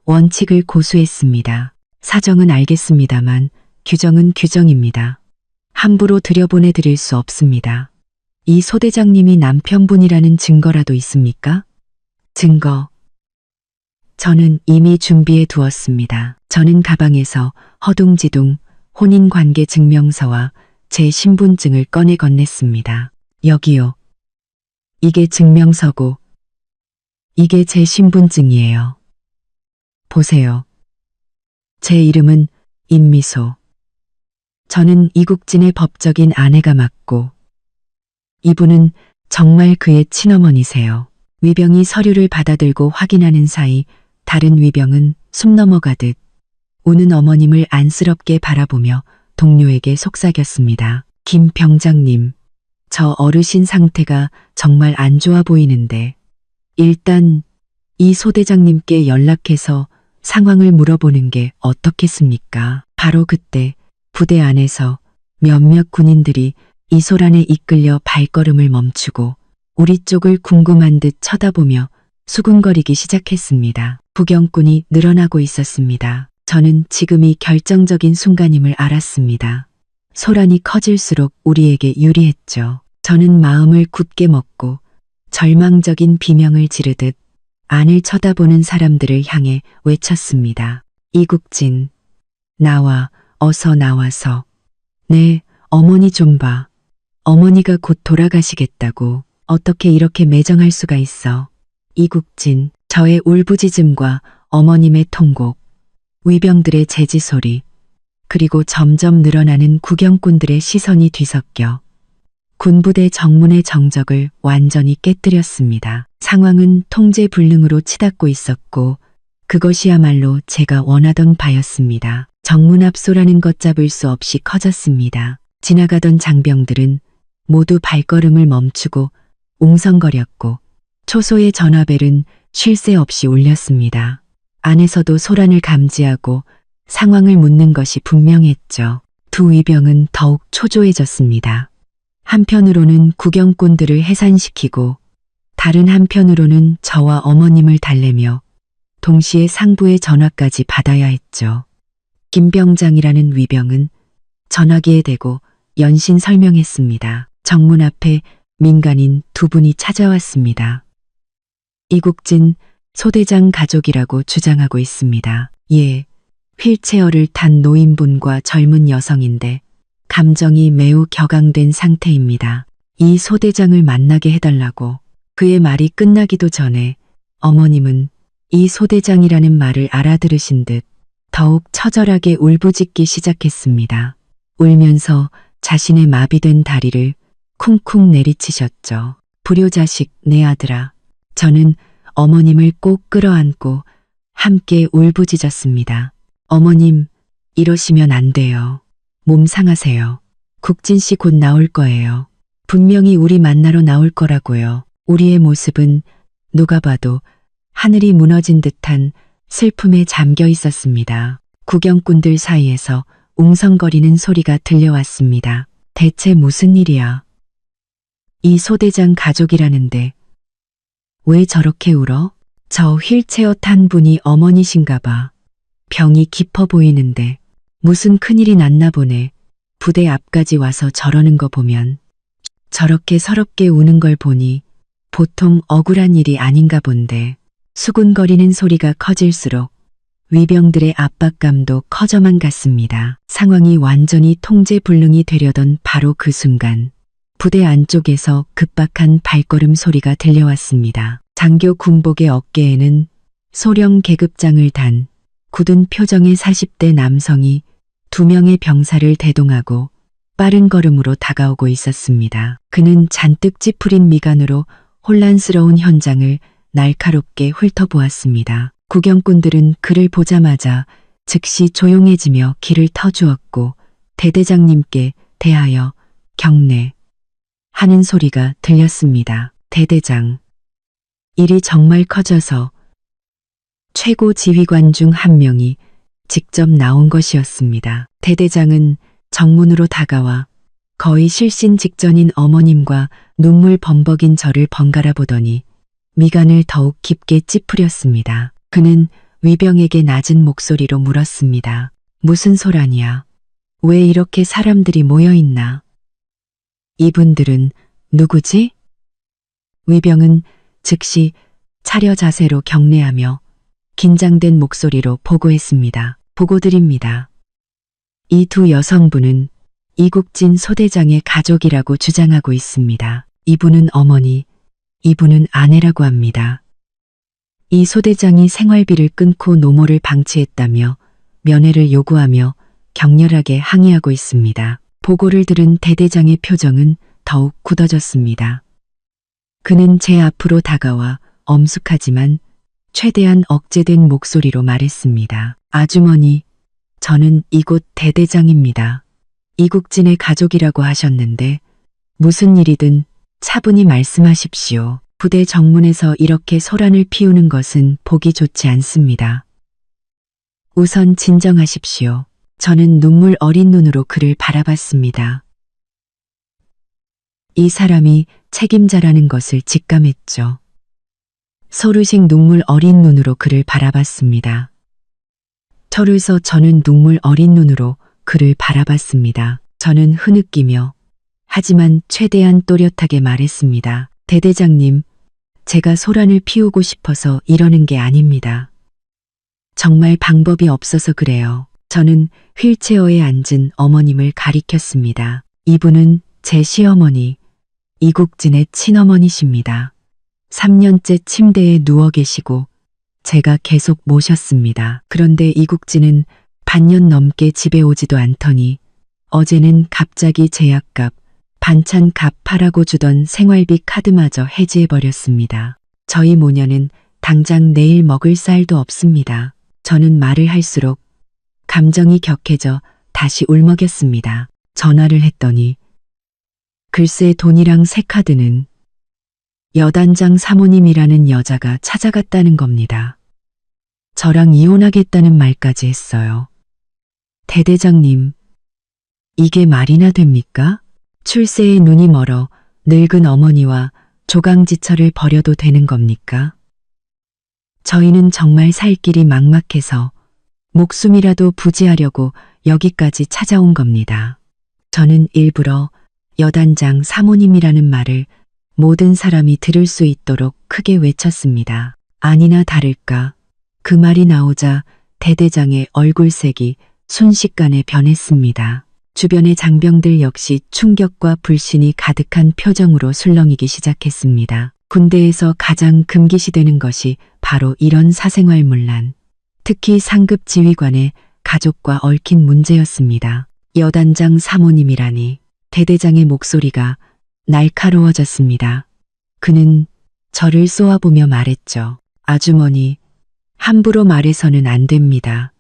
원칙을 고수했습니다. 사정은 알겠습니다만 규정은 규정입니다. 함부로 들여보내 드릴 수 없습니다. 이 소대장님이 남편분이라는 증거라도 있습니까? 증거. 저는 이미 준비해 두었습니다. 저는 가방에서 허둥지둥 혼인관계 증명서와 제 신분증을 꺼내 건넸습니다. 여기요. 이게 증명서고 이게 제 신분증이에요. 보세요. 제 이름은 임미소. 저는 이국진의 법적인 아내가 맞고 이분은 정말 그의 친어머니세요. 위병이 서류를 받아들고 확인하는 사이 다른 위병은 숨 넘어가듯 우는 어머님을 안쓰럽게 바라보며 동료에게 속삭였습니다. 김 병장님, 저 어르신 상태가 정말 안 좋아 보이는데 일단 이 소대장님께 연락해서 상황을 물어보는 게 어떻겠습니까? 바로 그때 부대 안에서 몇몇 군인들이 이소란에 이끌려 발걸음을 멈추고 우리 쪽을 궁금한 듯 쳐다보며 수군거리기 시작했습니다. 구경꾼이 늘어나고 있었습니다. 저는 지금이 결정적인 순간임을 알았습니다. 소란이 커질수록 우리에게 유리했죠. 저는 마음을 굳게 먹고 절망적인 비명을 지르듯 안을 쳐다보는 사람들을 향해 외쳤습니다. 이국진, 나와, 어서 나와서. 네, 어머니 좀 봐. 어머니가 곧 돌아가시겠다고. 어떻게 이렇게 매정할 수가 있어. 이국진, 저의 울부짖음과 어머님의 통곡, 위병들의 제지 소리, 그리고 점점 늘어나는 구경꾼들의 시선이 뒤섞여 군부대 정문의 정적을 완전히 깨뜨렸습니다. 상황은 통제불능으로 치닫고 있었고 그것이야말로 제가 원하던 바였습니다. 정문 앞 소라는 걷잡을 수 없이 커졌습니다. 지나가던 장병들은 모두 발걸음을 멈추고 웅성거렸고 초소의 전화벨은 쉴 새 없이 울렸습니다. 안에서도 소란을 감지하고 상황을 묻는 것이 분명했죠. 두 위병은 더욱 초조해졌습니다. 한편으로는 구경꾼들을 해산시키고 다른 한편으로는 저와 어머님을 달래며 동시에 상부의 전화까지 받아야 했죠. 김병장이라는 위병은 전화기에 대고 연신 설명했습니다. 정문 앞에 민간인 두 분이 찾아왔습니다. 이국진 소대장 가족이라고 주장하고 있습니다. 예, 휠체어를 탄 노인분과 젊은 여성인데 감정이 매우 격앙된 상태입니다. 이 소대장을 만나게 해달라고. 그의 말이 끝나기도 전에 어머님은 이 소대장이라는 말을 알아들으신 듯 더욱 처절하게 울부짖기 시작했습니다. 울면서 자신의 마비된 다리를 쿵쿵 내리치셨죠. 불효자식 내 아들아. 저는 어머님을 꼭 끌어안고 함께 울부짖었습니다. 어머님, 이러시면 안 돼요. 몸 상하세요. 국진 씨 곧 나올 거예요. 분명히 우리 만나러 나올 거라고요. 우리의 모습은 누가 봐도 하늘이 무너진 듯한 슬픔에 잠겨 있었습니다. 구경꾼들 사이에서 웅성거리는 소리가 들려왔습니다. 대체 무슨 일이야? 이 소대장 가족이라는데 왜 저렇게 울어? 저 휠체어 탄 분이 어머니신가 봐. 병이 깊어 보이는데 무슨 큰일이 났나 보네. 부대 앞까지 와서 저러는 거 보면. 저렇게 서럽게 우는 걸 보니 보통 억울한 일이 아닌가 본데. 수군거리는 소리가 커질수록 위병들의 압박감도 커져만 갔습니다. 상황이 완전히 통제불능이 되려던 바로 그 순간 부대 안쪽에서 급박한 발걸음 소리가 들려왔습니다. 장교 군복의 어깨에는 소령 계급장을 단 굳은 표정의 40대 남성이 2명의 병사를 대동하고 빠른 걸음으로 다가오고 있었습니다. 그는 잔뜩 찌푸린 미간으로 혼란스러운 현장을 날카롭게 훑어보았습니다. 구경꾼들은 그를 보자마자 즉시 조용해지며 길을 터주었고 대대장님께 대하여 경례 하는 소리가 들렸습니다. 대대장. 일이 정말 커져서 최고 지휘관 중 한 명이 직접 나온 것이었습니다. 대대장은 정문으로 다가와 거의 실신 직전인 어머님과 눈물 범벅인 저를 번갈아 보더니 미간을 더욱 깊게 찌푸렸습니다. 그는 위병에게 낮은 목소리로 물었습니다. 무슨 소란이야? 왜 이렇게 사람들이 모여있나? 이분들은 누구지? 위병은 즉시 차려 자세로 경례하며 긴장된 목소리로 보고했습니다. 보고드립니다. 이 두 여성분은 이국진 소대장의 가족이라고 주장하고 있습니다. 이분은 어머니, 이분은 아내라고 합니다. 이 소대장이 생활비를 끊고 노모를 방치했다며 면회를 요구하며 격렬하게 항의하고 있습니다. 보고를 들은 대대장의 표정은 더욱 굳어졌습니다. 그는 제 앞으로 다가와 엄숙하지만 최대한 억제된 목소리로 말했습니다. 아주머니, 저는 이곳 대대장입니다. 이국진의 가족이라고 하셨는데 무슨 일이든 차분히 말씀하십시오. 부대 정문에서 이렇게 소란을 피우는 것은 보기 좋지 않습니다. 우선 진정하십시오. 저는 눈물 어린 눈으로 그를 바라봤습니다. 이 사람이 책임자라는 것을 직감했죠. 소르식 눈물 어린 눈으로 그를 바라봤습니다. 털을서 저는 눈물 어린 눈으로 그를 바라봤습니다. 저는 흐느끼며 하지만 최대한 또렷하게 말했습니다. 대대장님, 제가 소란을 피우고 싶어서 이러는 게 아닙니다. 정말 방법이 없어서 그래요. 저는 휠체어에 앉은 어머님을 가리켰습니다. 이분은 제 시어머니, 이국진의 친어머니십니다. 3년째 침대에 누워 계시고 제가 계속 모셨습니다. 그런데 이국진은 반년 넘게 집에 오지도 않더니 어제는 갑자기 제약값, 반찬값 하라고 주던 생활비 카드마저 해지해버렸습니다. 저희 모녀는 당장 내일 먹을 쌀도 없습니다. 저는 말을 할수록 감정이 격해져 다시 울먹였습니다. 전화를 했더니 글쎄 돈이랑 새 카드는 여단장 사모님이라는 여자가 찾아갔다는 겁니다. 저랑 이혼하겠다는 말까지 했어요. 대대장님, 이게 말이나 됩니까? 출세에 눈이 멀어 늙은 어머니와 조강지처를 버려도 되는 겁니까? 저희는 정말 살 길이 막막해서 목숨이라도 부지하려고 여기까지 찾아온 겁니다. 저는 일부러 여단장 사모님이라는 말을 모든 사람이 들을 수 있도록 크게 외쳤습니다. 아니나 다를까 그 말이 나오자 대대장의 얼굴색이 순식간에 변했습니다. 주변의 장병들 역시 충격과 불신이 가득한 표정으로 술렁이기 시작했습니다. 군대에서 가장 금기시되는 것이 바로 이런 사생활 문란, 특히 상급 지휘관의 가족과 얽힌 문제였습니다. 여단장 사모님이라니. 대대장의 목소리가 날카로워졌습니다. 그는 저를 쏘아보며 말했죠. 아주머니, 함부로 말해서는 안 됩니다.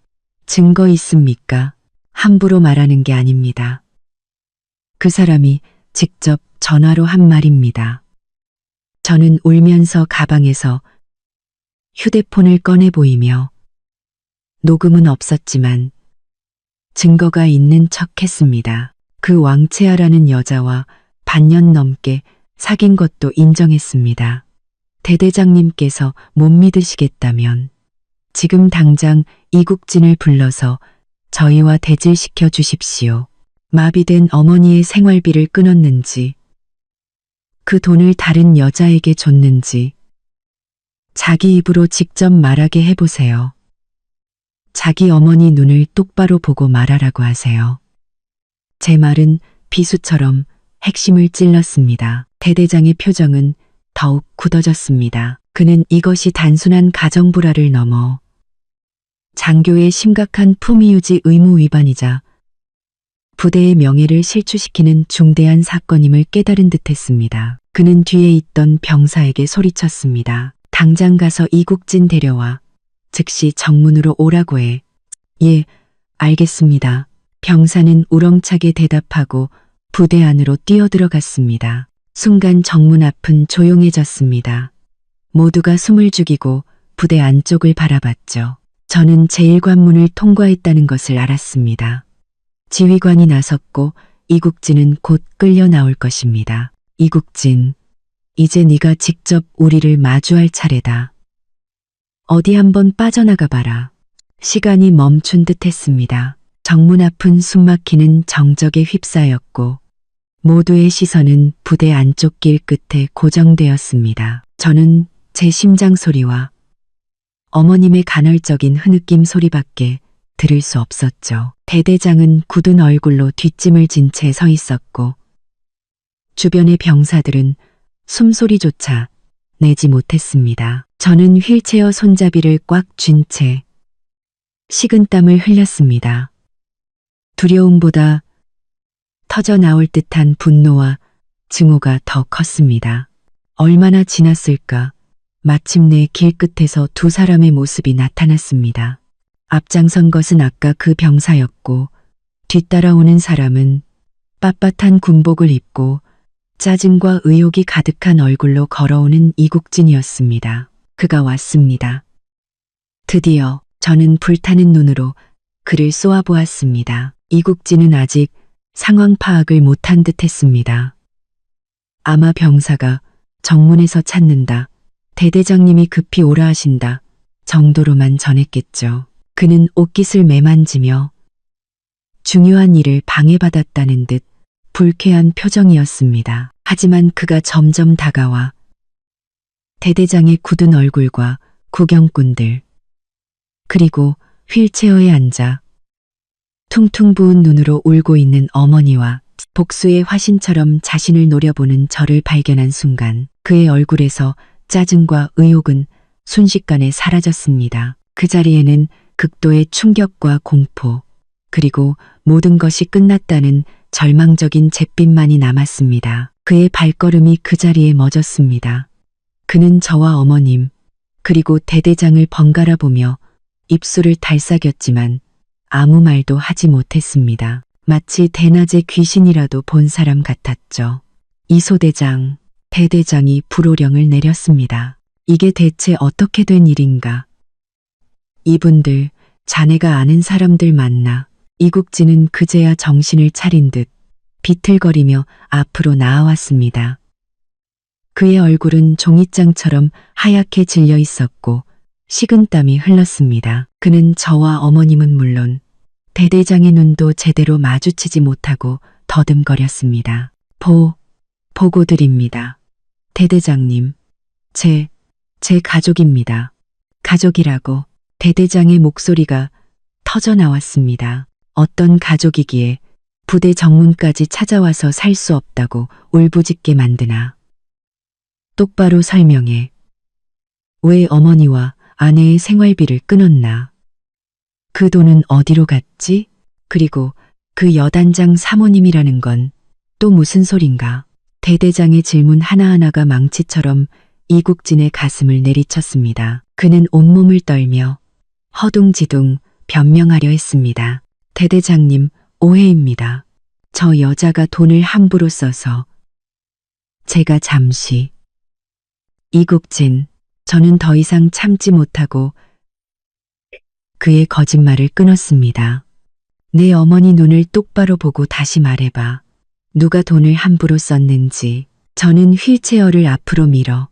증거 있습니까? 함부로 말하는 게 아닙니다. 그 사람이 직접 전화로 한 말입니다. 저는 울면서 가방에서 휴대폰을 꺼내 보이며 녹음은 없었지만 증거가 있는 척 했습니다. 그 왕채아라는 여자와 반년 넘게 사귄 것도 인정했습니다. 대대장님께서 못 믿으시겠다면 지금 당장 이국진을 불러서 저희와 대질시켜 주십시오. 마비된 어머니의 생활비를 끊었는지, 그 돈을 다른 여자에게 줬는지 자기 입으로 직접 말하게 해보세요. 자기 어머니 눈을 똑바로 보고 말하라고 하세요. 제 말은 비수처럼 핵심을 찔렀습니다. 대대장의 표정은 더욱 굳어졌습니다. 그는 이것이 단순한 가정불화를 넘어 장교의 심각한 품위유지 의무 위반이자 부대의 명예를 실추시키는 중대한 사건임을 깨달은 듯했습니다. 그는 뒤에 있던 병사에게 소리쳤습니다. 당장 가서 이국진 데려와. 즉시 정문으로 오라고 해. 예, 알겠습니다. 병사는 우렁차게 대답하고 부대 안으로 뛰어들어갔습니다. 순간 정문 앞은 조용해졌습니다. 모두가 숨을 죽이고 부대 안쪽을 바라봤죠. 저는 제1관문을 통과했다는 것을 알았습니다. 지휘관이 나섰고 이국진은 곧 끌려 나올 것입니다. 이국진, 이제 네가 직접 우리를 마주할 차례다. 어디 한번 빠져나가 봐라. 시간이 멈춘 듯 했습니다. 정문 앞은 숨막히는 정적에 휩싸였고 모두의 시선은 부대 안쪽 길 끝에 고정되었습니다. 저는 제 심장 소리와 어머님의 간헐적인 흐느낌 소리밖에 들을 수 없었죠. 대대장은 굳은 얼굴로 뒷짐을 진 채 서 있었고 주변의 병사들은 숨소리조차 내지 못했습니다. 저는 휠체어 손잡이를 꽉 쥔 채 식은땀을 흘렸습니다. 두려움보다 터져 나올 듯한 분노와 증오가 더 컸습니다. 얼마나 지났을까? 마침내 길끝에서 두 사람의 모습이 나타났습니다. 앞장선 것은 아까 그 병사였고 뒤따라오는 사람은 빳빳한 군복을 입고 짜증과 의욕이 가득한 얼굴로 걸어오는 이국진이었습니다. 그가 왔습니다. 드디어 저는 불타는 눈으로 그를 쏘아보았습니다. 이국진은 아직 상황 파악을 못한 듯 했습니다. 아마 병사가 정문에서 찾는다, 대대장님이 급히 오라 하신다 정도로만 전했겠죠. 그는 옷깃을 매만지며 중요한 일을 방해받았다는 듯 불쾌한 표정이었습니다. 하지만 그가 점점 다가와 대대장의 굳은 얼굴과 구경꾼들, 그리고 휠체어에 앉아 퉁퉁 부은 눈으로 울고 있는 어머니와 복수의 화신처럼 자신을 노려보는 저를 발견한 순간 그의 얼굴에서 짜증과 의욕은 순식간에 사라졌습니다. 그 자리에는 극도의 충격과 공포, 그리고 모든 것이 끝났다는 절망적인 잿빛만이 남았습니다. 그의 발걸음이 그 자리에 멎었습니다. 그는 저와 어머님, 그리고 대대장을 번갈아 보며 입술을 달싹였지만 아무 말도 하지 못했습니다. 마치 대낮에 귀신이라도 본 사람 같았죠. 이소대장, 대대장이 불호령을 내렸습니다. 이게 대체 어떻게 된 일인가? 이분들, 자네가 아는 사람들 맞나? 이국진은 그제야 정신을 차린 듯 비틀거리며 앞으로 나아왔습니다. 그의 얼굴은 종이장처럼 하얗게 질려 있었고 식은땀이 흘렀습니다. 그는 저와 어머님은 물론 대대장의 눈도 제대로 마주치지 못하고 더듬거렸습니다. 보고 드립니다. 대대장님, 제 가족입니다. 가족이라고 대대장의 목소리가 터져 나왔습니다. 어떤 가족이기에 부대 정문까지 찾아와서 살 수 없다고 울부짖게 만드나. 똑바로 설명해. 왜 어머니와 아내의 생활비를 끊었나? 그 돈은 어디로 갔지? 그리고 그 여단장 사모님이라는 건 또 무슨 소린가? 대대장의 질문 하나하나가 망치처럼 이국진의 가슴을 내리쳤습니다. 그는 온몸을 떨며 허둥지둥 변명하려 했습니다. 대대장님, 오해입니다. 저 여자가 돈을 함부로 써서 제가 잠시. 이국진, 저는 더 이상 참지 못하고 그의 거짓말을 끊었습니다. 내 어머니 눈을 똑바로 보고 다시 말해봐. 누가 돈을 함부로 썼는지. 저는 휠체어를 앞으로 밀어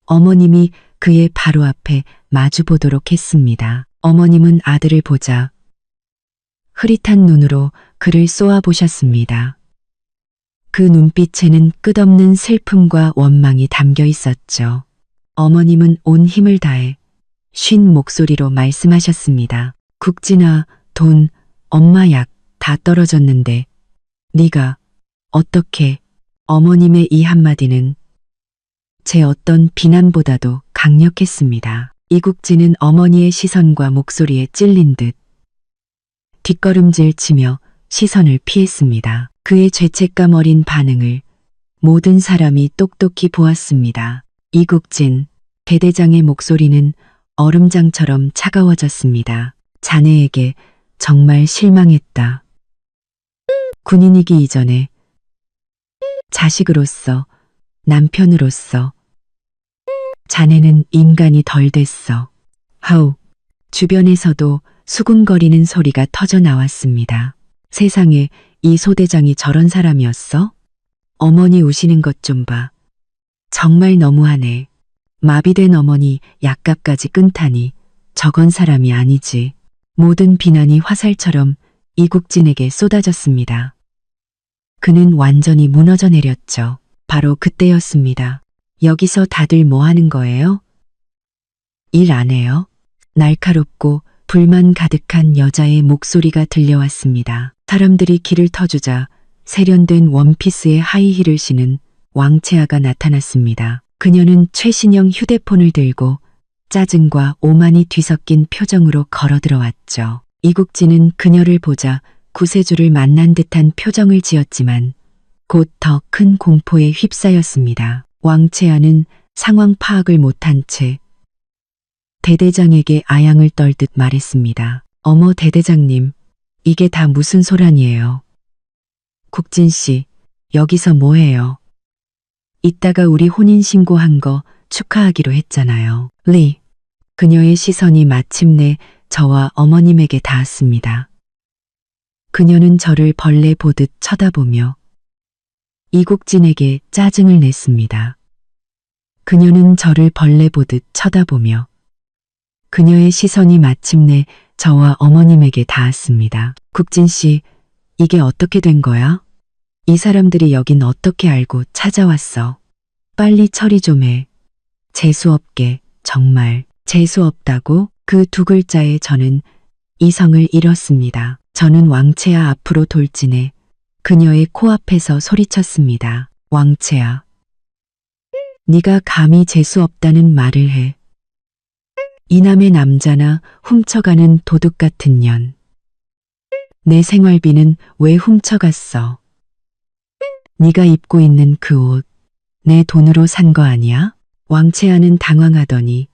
어머님이 그의 바로 앞에 마주보도록 했습니다. 어머님은 아들을 보자 흐릿한 눈으로 그를 쏘아보셨습니다. 그 눈빛에는 끝없는 슬픔과 원망이 담겨 있었죠. 어머님은 온 힘을 다해 쉰 목소리로 말씀하셨습니다. 국지나 돈, 엄마 약 다 떨어졌는데 네가 어떻게. 어머님의 이 한마디는 제 어떤 비난보다도 강력했습니다. 이국진은 어머니의 시선과 목소리에 찔린 듯 뒷걸음질 치며 시선을 피했습니다. 그의 죄책감 어린 반응을 모든 사람이 똑똑히 보았습니다. 이국진, 대대장의 목소리는 얼음장처럼 차가워졌습니다. 자네에게 정말 실망했다. 군인이기 이전에 자식으로서, 남편으로서 자네는 인간이 덜 됐어. 하우. 주변에서도 수군거리는 소리가 터져 나왔습니다. 세상에 이 소대장이 저런 사람이었어? 어머니 우시는 것 좀 봐. 정말 너무하네. 마비된 어머니 약값까지 끊다니 저건 사람이 아니지. 모든 비난이 화살처럼 이국진에게 쏟아졌습니다. 그는 완전히 무너져 내렸죠. 바로 그때였습니다. 여기서 다들 뭐 하는 거예요? 일 안 해요? 날카롭고 불만 가득한 여자의 목소리가 들려왔습니다. 사람들이 길을 터주자 세련된 원피스에 하이힐을 신은 왕채아가 나타났습니다. 그녀는 최신형 휴대폰을 들고 짜증과 오만이 뒤섞인 표정으로 걸어 들어왔죠. 이국진은 그녀를 보자 구세주를 만난 듯한 표정을 지었지만 곧 더 큰 공포에 휩싸였습니다. 왕채아는 상황 파악을 못한 채 대대장에게 아양을 떨듯 말했습니다. 어머 대대장님, 이게 다 무슨 소란이에요? 국진 씨, 여기서 뭐해요? 이따가 우리 혼인신고한 거 축하하기로 했잖아요. 리. 그녀의 시선이 마침내 저와 어머님에게 닿았습니다. 그녀는 저를 벌레 보듯 쳐다보며 이국진에게 짜증을 냈습니다. 그녀는 저를 벌레 보듯 쳐다보며 그녀의 시선이 마침내 저와 어머님에게 닿았습니다. 국진 씨, 이게 어떻게 된 거야? 이 사람들이 여긴 어떻게 알고 찾아왔어? 빨리 처리 좀 해. 재수없게, 정말 재수없다고? 그 두 글자에 저는 이성을 잃었습니다. 저는 왕채아 앞으로 돌진해 그녀의 코앞에서 소리쳤습니다. 왕채아, 네가 감히 재수없다는 말을 해. 이남의 남자나 훔쳐가는 도둑 같은 년. 내 생활비는 왜 훔쳐갔어? 네가 입고 있는 그 옷, 내 돈으로 산 거 아니야? 왕채아는 당황하더니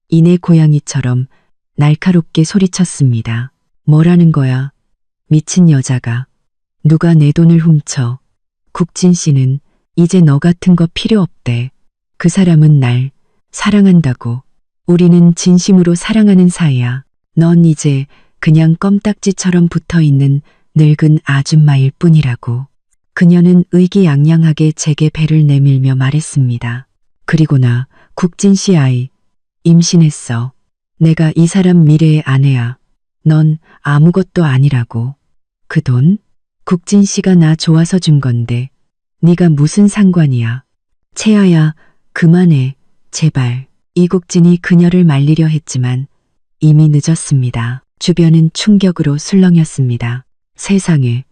이내 고양이처럼 날카롭게 소리쳤습니다. 뭐라는 거야? 미친 여자가. 누가 내 돈을 훔쳐. 국진 씨는 이제 너 같은 거 필요 없대. 그 사람은 날 사랑한다고. 우리는 진심으로 사랑하는 사이야. 넌 이제 그냥 껌딱지처럼 붙어있는 늙은 아줌마일 뿐이라고. 그녀는 의기양양하게 제게 배를 내밀며 말했습니다. 그리고 나 국진 씨 아이 임신했어. 내가 이 사람 미래의 아내야. 넌 아무것도 아니라고. 그 돈? 국진 씨가 나 좋아서 준 건데 네가 무슨 상관이야. 채아야, 그만해. 제발. 이국진이 그녀를 말리려 했지만 이미 늦었습니다. 주변은 충격으로 술렁였습니다. 세상에,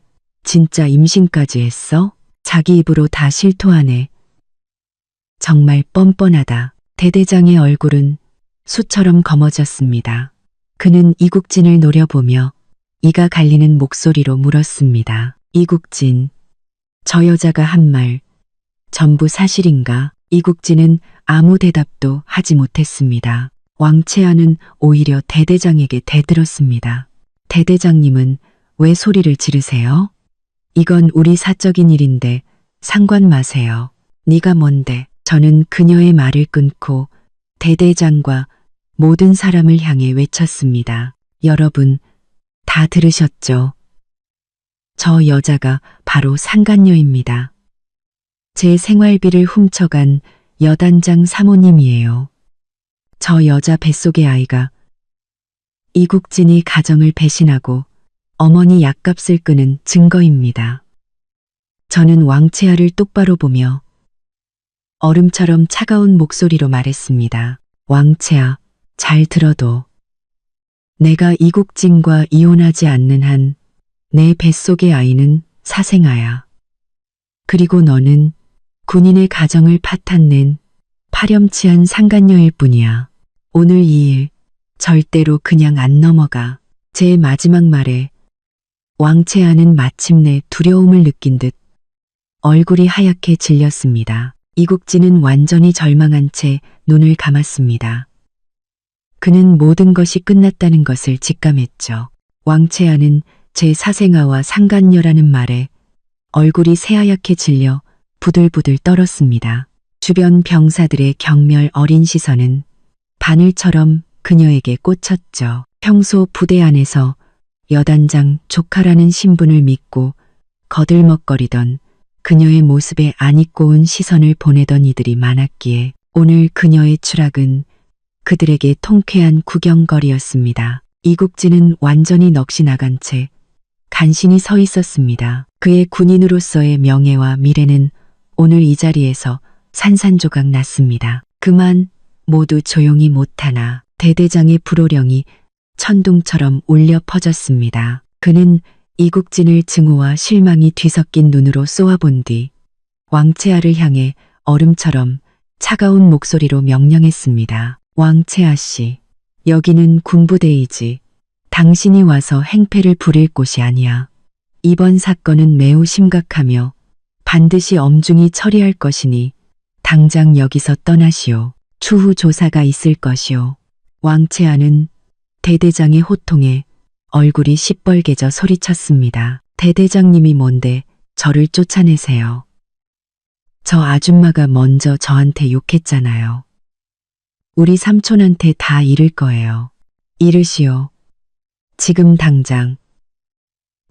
진짜 임신까지 했어? 자기 입으로 다 실토하네. 정말 뻔뻔하다. 대대장의 얼굴은 수처럼 검어졌습니다. 그는 이국진을 노려보며 이가 갈리는 목소리로 물었습니다. 이국진, 저 여자가 한 말 전부 사실인가? 이국진은 아무 대답도 하지 못했습니다. 왕채아는 오히려 대대장에게 대들었습니다. 대대장님은 왜 소리를 지르세요? 이건 우리 사적인 일인데 상관 마세요. 네가 뭔데? 저는 그녀의 말을 끊고 대대장과 모든 사람을 향해 외쳤습니다. 여러분, 다 들으셨죠? 저 여자가 바로 상간녀입니다. 제 생활비를 훔쳐간 여단장 사모님이에요. 저 여자 뱃속의 아이가 이국진이 가정을 배신하고 어머니 약값을 끄는 증거입니다. 저는 왕채아를 똑바로 보며 얼음처럼 차가운 목소리로 말했습니다. 왕채아, 잘 들어도 내가 이국진과 이혼하지 않는 한 내 뱃속의 아이는 사생아야. 그리고 너는 군인의 가정을 파탄낸 파렴치한 상간녀일 뿐이야. 오늘 이 일 절대로 그냥 안 넘어가. 제 마지막 말에 왕채아는 마침내 두려움을 느낀 듯 얼굴이 하얗게 질렸습니다. 이국진은 완전히 절망한 채 눈을 감았습니다. 그는 모든 것이 끝났다는 것을 직감했죠. 왕채아는 제 사생아와 상간녀라는 말에 얼굴이 새하얗게 질려 부들부들 떨었습니다. 주변 병사들의 경멸 어린 시선은 바늘처럼 그녀에게 꽂혔죠. 평소 부대 안에서 여단장 조카라는 신분을 믿고 거들먹거리던 그녀의 모습에 안 입고 온 시선을 보내던 이들이 많았기에 오늘 그녀의 추락은 그들에게 통쾌한 구경거리였습니다. 이국진은 완전히 넋이 나간 채 간신히 서 있었습니다. 그의 군인으로서의 명예와 미래는 오늘 이 자리에서 산산조각 났습니다. 그만 모두 조용히 못하나 대대장의 불호령이 천둥처럼 울려 퍼졌습니다. 그는 이국진을 증오와 실망이 뒤섞인 눈으로 쏘아본 뒤 왕채아를 향해 얼음처럼 차가운 목소리로 명령했습니다. 왕채아 씨, 여기는 군부대이지 당신이 와서 행패를 부릴 곳이 아니야. 이번 사건은 매우 심각하며 반드시 엄중히 처리할 것이니 당장 여기서 떠나시오. 추후 조사가 있을 것이오. 왕채아는 대대장의 호통에 얼굴이 시뻘개져 소리쳤습니다. 대대장님이 뭔데 저를 쫓아내세요. 저 아줌마가 먼저 저한테 욕했잖아요. 우리 삼촌한테 다 이를 거예요. 이르시오. 지금 당장.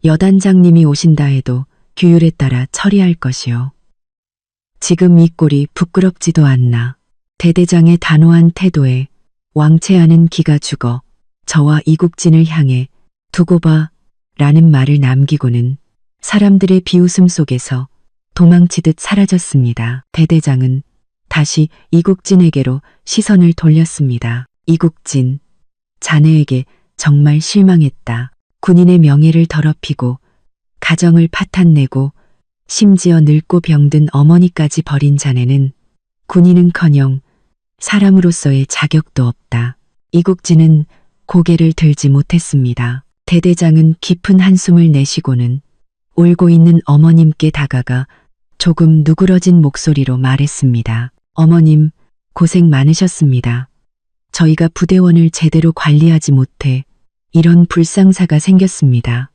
여단장님이 오신다 해도 규율에 따라 처리할 것이오. 지금 이 꼴이 부끄럽지도 않나. 대대장의 단호한 태도에 왕채아는 기가 죽어 저와 이국진을 향해 두고 봐 라는 말을 남기고는 사람들의 비웃음 속에서 도망치듯 사라졌습니다. 대대장은 다시 이국진에게로 시선을 돌렸습니다. 이국진, 자네에게 정말 실망했다. 군인의 명예를 더럽히고 가정을 파탄내고 심지어 늙고 병든 어머니까지 버린 자네는 군인은커녕 사람으로서의 자격도 없다. 이국진은 고개를 들지 못했습니다. 대대장은 깊은 한숨을 내쉬고는 울고 있는 어머님께 다가가 조금 누그러진 목소리로 말했습니다. 어머님, 고생 많으셨습니다. 저희가 부대원을 제대로 관리하지 못해 이런 불상사가 생겼습니다.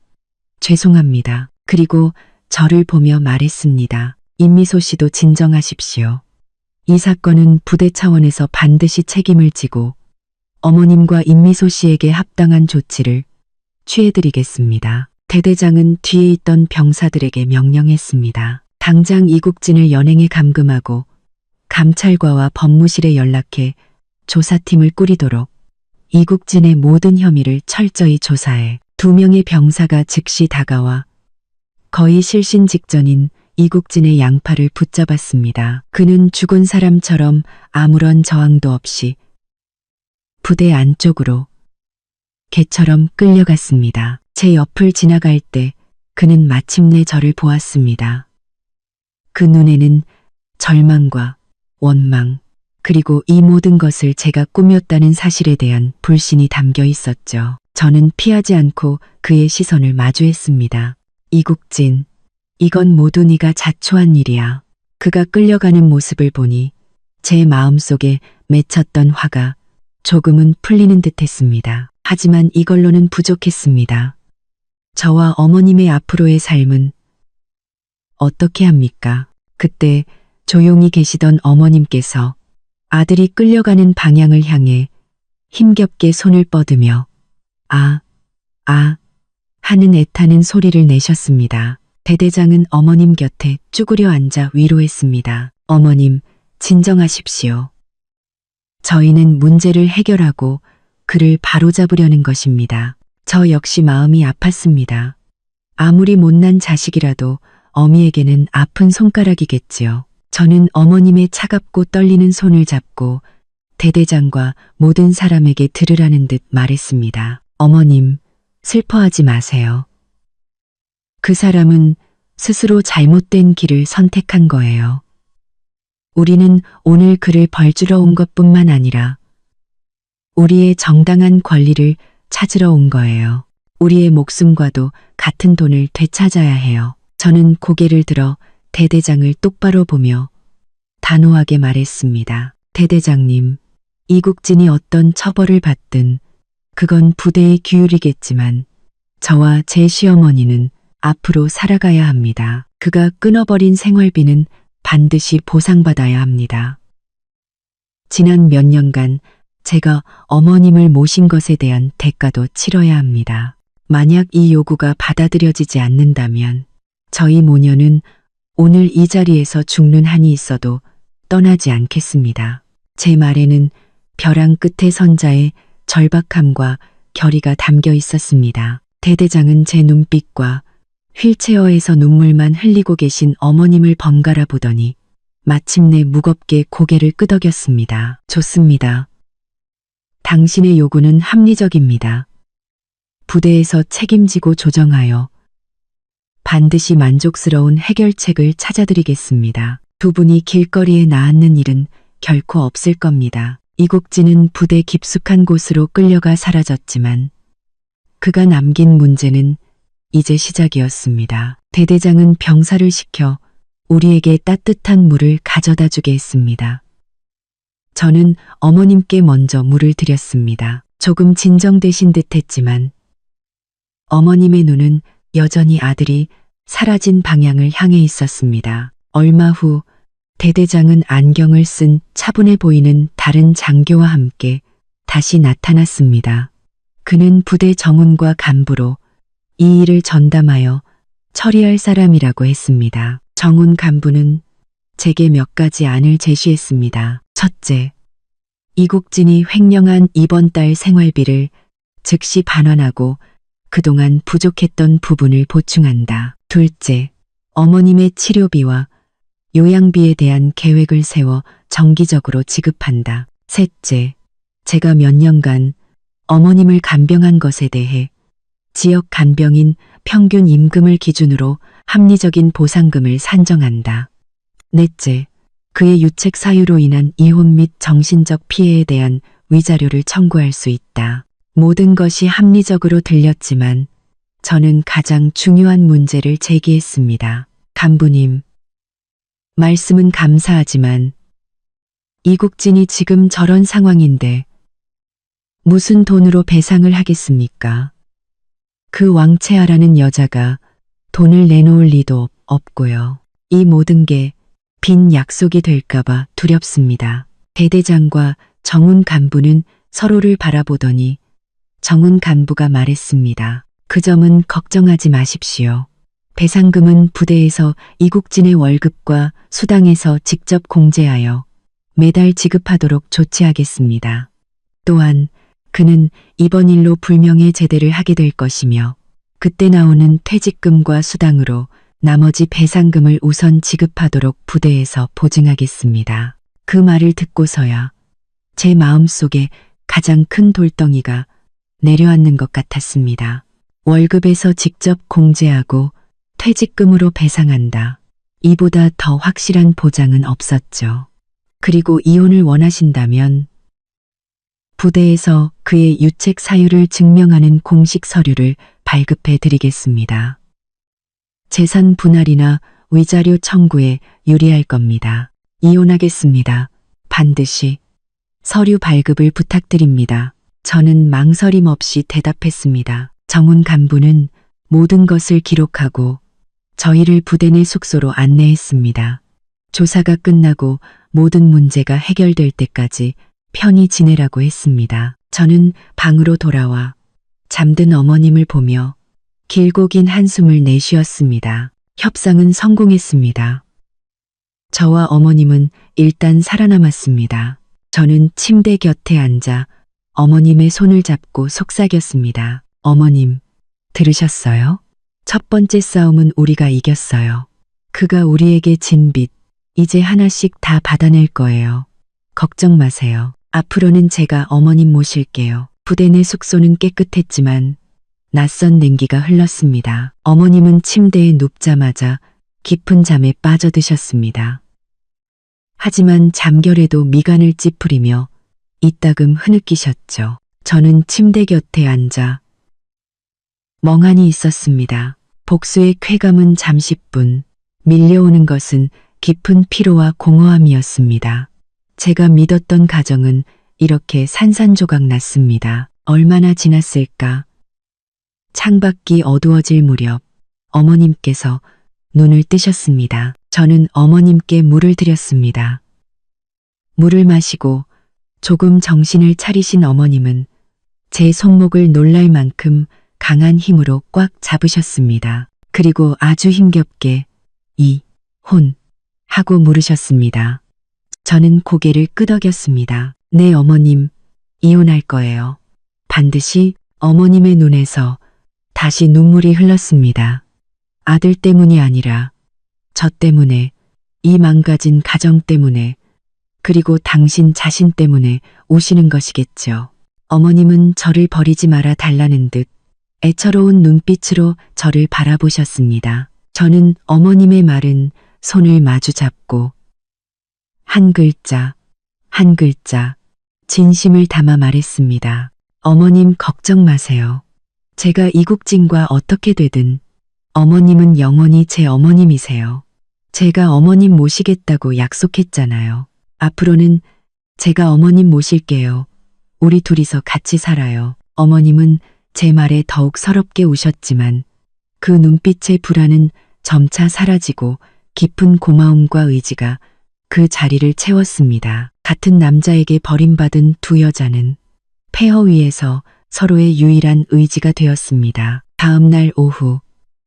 죄송합니다. 그리고 저를 보며 말했습니다. 임미소 씨도 진정하십시오. 이 사건은 부대 차원에서 반드시 책임을 지고 어머님과 임미소 씨에게 합당한 조치를 취해드리겠습니다. 대대장은 뒤에 있던 병사들에게 명령했습니다. 당장 이국진을 연행에 감금하고 감찰과와 법무실에 연락해 조사팀을 꾸리도록 이국진의 모든 혐의를 철저히 조사해 2명의 병사가 즉시 다가와 거의 실신 직전인 이국진의 양팔을 붙잡았습니다. 그는 죽은 사람처럼 아무런 저항도 없이 부대 안쪽으로 개처럼 끌려갔습니다. 제 옆을 지나갈 때 그는 마침내 저를 보았습니다. 그 눈에는 절망과 원망, 그리고 이 모든 것을 제가 꾸몄다는 사실에 대한 불신이 담겨 있었죠. 저는 피하지 않고 그의 시선을 마주했습니다. 이국진, 이건 모두 네가 자초한 일이야. 그가 끌려가는 모습을 보니 제 마음속에 맺혔던 화가 조금은 풀리는 듯했습니다. 하지만 이걸로는 부족했습니다. 저와 어머님의 앞으로의 삶은 어떻게 합니까? 그때 조용히 계시던 어머님께서 아들이 끌려가는 방향을 향해 힘겹게 손을 뻗으며 하는 애타는 소리를 내셨습니다. 대대장은 어머님 곁에 쭈그려 앉아 위로했습니다. 어머님, 진정하십시오. 저희는 문제를 해결하고 그를 바로잡으려는 것입니다. 저 역시 마음이 아팠습니다. 아무리 못난 자식이라도 어미에게는 아픈 손가락이겠지요. 저는 어머님의 차갑고 떨리는 손을 잡고 대대장과 모든 사람에게 들으라는 듯 말했습니다. 어머님, 슬퍼하지 마세요. 그 사람은 스스로 잘못된 길을 선택한 거예요. 우리는 오늘 그를 벌주러 온 것뿐만 아니라 우리의 정당한 권리를 찾으러 온 거예요. 우리의 목숨과도 같은 돈을 되찾아야 해요. 저는 고개를 들어 대대장을 똑바로 보며 단호하게 말했습니다. 대대장님, 이국진이 어떤 처벌을 받든 그건 부대의 규율이겠지만 저와 제 시어머니는 앞으로 살아가야 합니다. 그가 끊어버린 생활비는 반드시 보상받아야 합니다. 지난 몇 년간 제가 어머님을 모신 것에 대한 대가도 치러야 합니다. 만약 이 요구가 받아들여지지 않는다면 저희 모녀는 오늘 이 자리에서 죽는 한이 있어도 떠나지 않겠습니다. 제 말에는 벼랑 끝의 선자의 절박함과 결의가 담겨 있었습니다. 대대장은 제 눈빛과 휠체어에서 눈물만 흘리고 계신 어머님을 번갈아 보더니 마침내 무겁게 고개를 끄덕였습니다. 좋습니다. 당신의 요구는 합리적입니다. 부대에서 책임지고 조정하여 반드시 만족스러운 해결책을 찾아드리겠습니다. 두 분이 길거리에 나앉는 일은 결코 없을 겁니다. 이국진은 부대 깊숙한 곳으로 끌려가 사라졌지만 그가 남긴 문제는 이제 시작이었습니다. 대대장은 병사를 시켜 우리에게 따뜻한 물을 가져다 주게 했습니다. 저는 어머님께 먼저 물을 드렸습니다. 조금 진정되신 듯 했지만 어머님의 눈은 여전히 아들이 사라진 방향을 향해 있었습니다. 얼마 후 대대장은 안경을 쓴 차분해 보이는 다른 장교와 함께 다시 나타났습니다. 그는 부대 정훈과 간부로 이 일을 전담하여 처리할 사람이라고 했습니다. 정훈 간부는 제게 몇 가지 안을 제시했습니다. 첫째, 이국진이 횡령한 이번 달 생활비를 즉시 반환하고 그동안 부족했던 부분을 보충한다. 둘째, 어머님의 치료비와 요양비에 대한 계획을 세워 정기적으로 지급한다. 셋째, 제가 몇 년간 어머님을 간병한 것에 대해 지역 간병인 평균 임금을 기준으로 합리적인 보상금을 산정한다. 넷째, 그의 유책 사유로 인한 이혼 및 정신적 피해에 대한 위자료를 청구할 수 있다. 모든 것이 합리적으로 들렸지만 저는 가장 중요한 문제를 제기했습니다. 간부님, 말씀은 감사하지만 이국진이 지금 저런 상황인데 무슨 돈으로 배상을 하겠습니까? 그 왕채아라는 여자가 돈을 내놓을 리도 없고요. 이 모든 게 빈 약속이 될까봐 두렵습니다. 대대장과 정훈 간부는 서로를 바라보더니 정훈 간부가 말했습니다. 그 점은 걱정하지 마십시오. 배상금은 부대에서 이국진의 월급과 수당에서 직접 공제하여 매달 지급하도록 조치하겠습니다. 또한 그는 이번 일로 불명예 제대를 하게 될 것이며 그때 나오는 퇴직금과 수당으로 나머지 배상금을 우선 지급하도록 부대에서 보증하겠습니다. 그 말을 듣고서야 제 마음속에 가장 큰 돌덩이가 내려앉는 것 같았습니다. 월급에서 직접 공제하고 퇴직금으로 배상한다. 이보다 더 확실한 보장은 없었죠. 그리고 이혼을 원하신다면 부대에서 그의 유책 사유를 증명하는 공식 서류를 발급해 드리겠습니다. 재산 분할이나 위자료 청구에 유리할 겁니다. 이혼하겠습니다. 반드시 서류 발급을 부탁드립니다. 저는 망설임 없이 대답했습니다. 정훈 간부는 모든 것을 기록하고 저희를 부대 내 숙소로 안내했습니다. 조사가 끝나고 모든 문제가 해결될 때까지 편히 지내라고 했습니다. 저는 방으로 돌아와 잠든 어머님을 보며 길고 긴 한숨을 내쉬었습니다. 협상은 성공했습니다. 저와 어머님은 일단 살아남았습니다. 저는 침대 곁에 앉아 어머님의 손을 잡고 속삭였습니다. 어머님, 들으셨어요? 첫 번째 싸움은 우리가 이겼어요. 그가 우리에게 진 빚, 이제 하나씩 다 받아낼 거예요. 걱정 마세요. 앞으로는 제가 어머님 모실게요. 부대 내 숙소는 깨끗했지만 낯선 냉기가 흘렀습니다. 어머님은 침대에 눕자마자 깊은 잠에 빠져드셨습니다. 하지만 잠결에도 미간을 찌푸리며 이따금 흐느끼셨죠. 저는 침대 곁에 앉아 멍하니 있었습니다. 복수의 쾌감은 잠시뿐, 밀려오는 것은 깊은 피로와 공허함이었습니다. 제가 믿었던 가정은 이렇게 산산조각 났습니다. 얼마나 지났을까? 창밖이 어두워질 무렵 어머님께서 눈을 뜨셨습니다. 저는 어머님께 물을 드렸습니다. 물을 마시고 조금 정신을 차리신 어머님은 제 손목을 놀랄 만큼 강한 힘으로 꽉 잡으셨습니다. 그리고 아주 힘겹게 이혼 하고 물으셨습니다. 저는 고개를 끄덕였습니다. 네, 어머님, 이혼할 거예요. 반드시. 어머님의 눈에서 다시 눈물이 흘렀습니다. 아들 때문이 아니라 저 때문에, 이 망가진 가정 때문에, 그리고 당신 자신 때문에 우시는 것이겠죠. 어머님은 저를 버리지 말아 달라는 듯 애처로운 눈빛으로 저를 바라보셨습니다. 저는 어머님의 마른 손을 마주 잡고 한 글자, 한 글자, 진심을 담아 말했습니다. 어머님 걱정 마세요. 제가 이국진과 어떻게 되든 어머님은 영원히 제 어머님이세요. 제가 어머님 모시겠다고 약속했잖아요. 앞으로는 제가 어머님 모실게요. 우리 둘이서 같이 살아요. 어머님은 제 말에 더욱 서럽게 우셨지만 그 눈빛의 불안은 점차 사라지고 깊은 고마움과 의지가 그 자리를 채웠습니다. 같은 남자에게 버림받은 두 여자는 폐허 위에서 서로의 유일한 의지가 되었습니다. 다음 날 오후